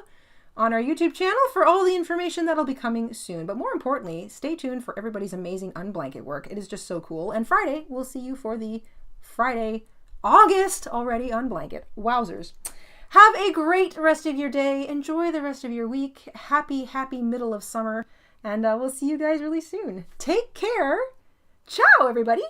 on our YouTube channel for all the information that'll be coming soon. But more importantly, stay tuned for everybody's amazing unblanket work. It is just so cool. And Friday, we'll see you for the Friday, August already unblanket. Wowzers. Have a great rest of your day. Enjoy the rest of your week. Happy middle of summer. And we'll see you guys really soon. Take care. Ciao, everybody.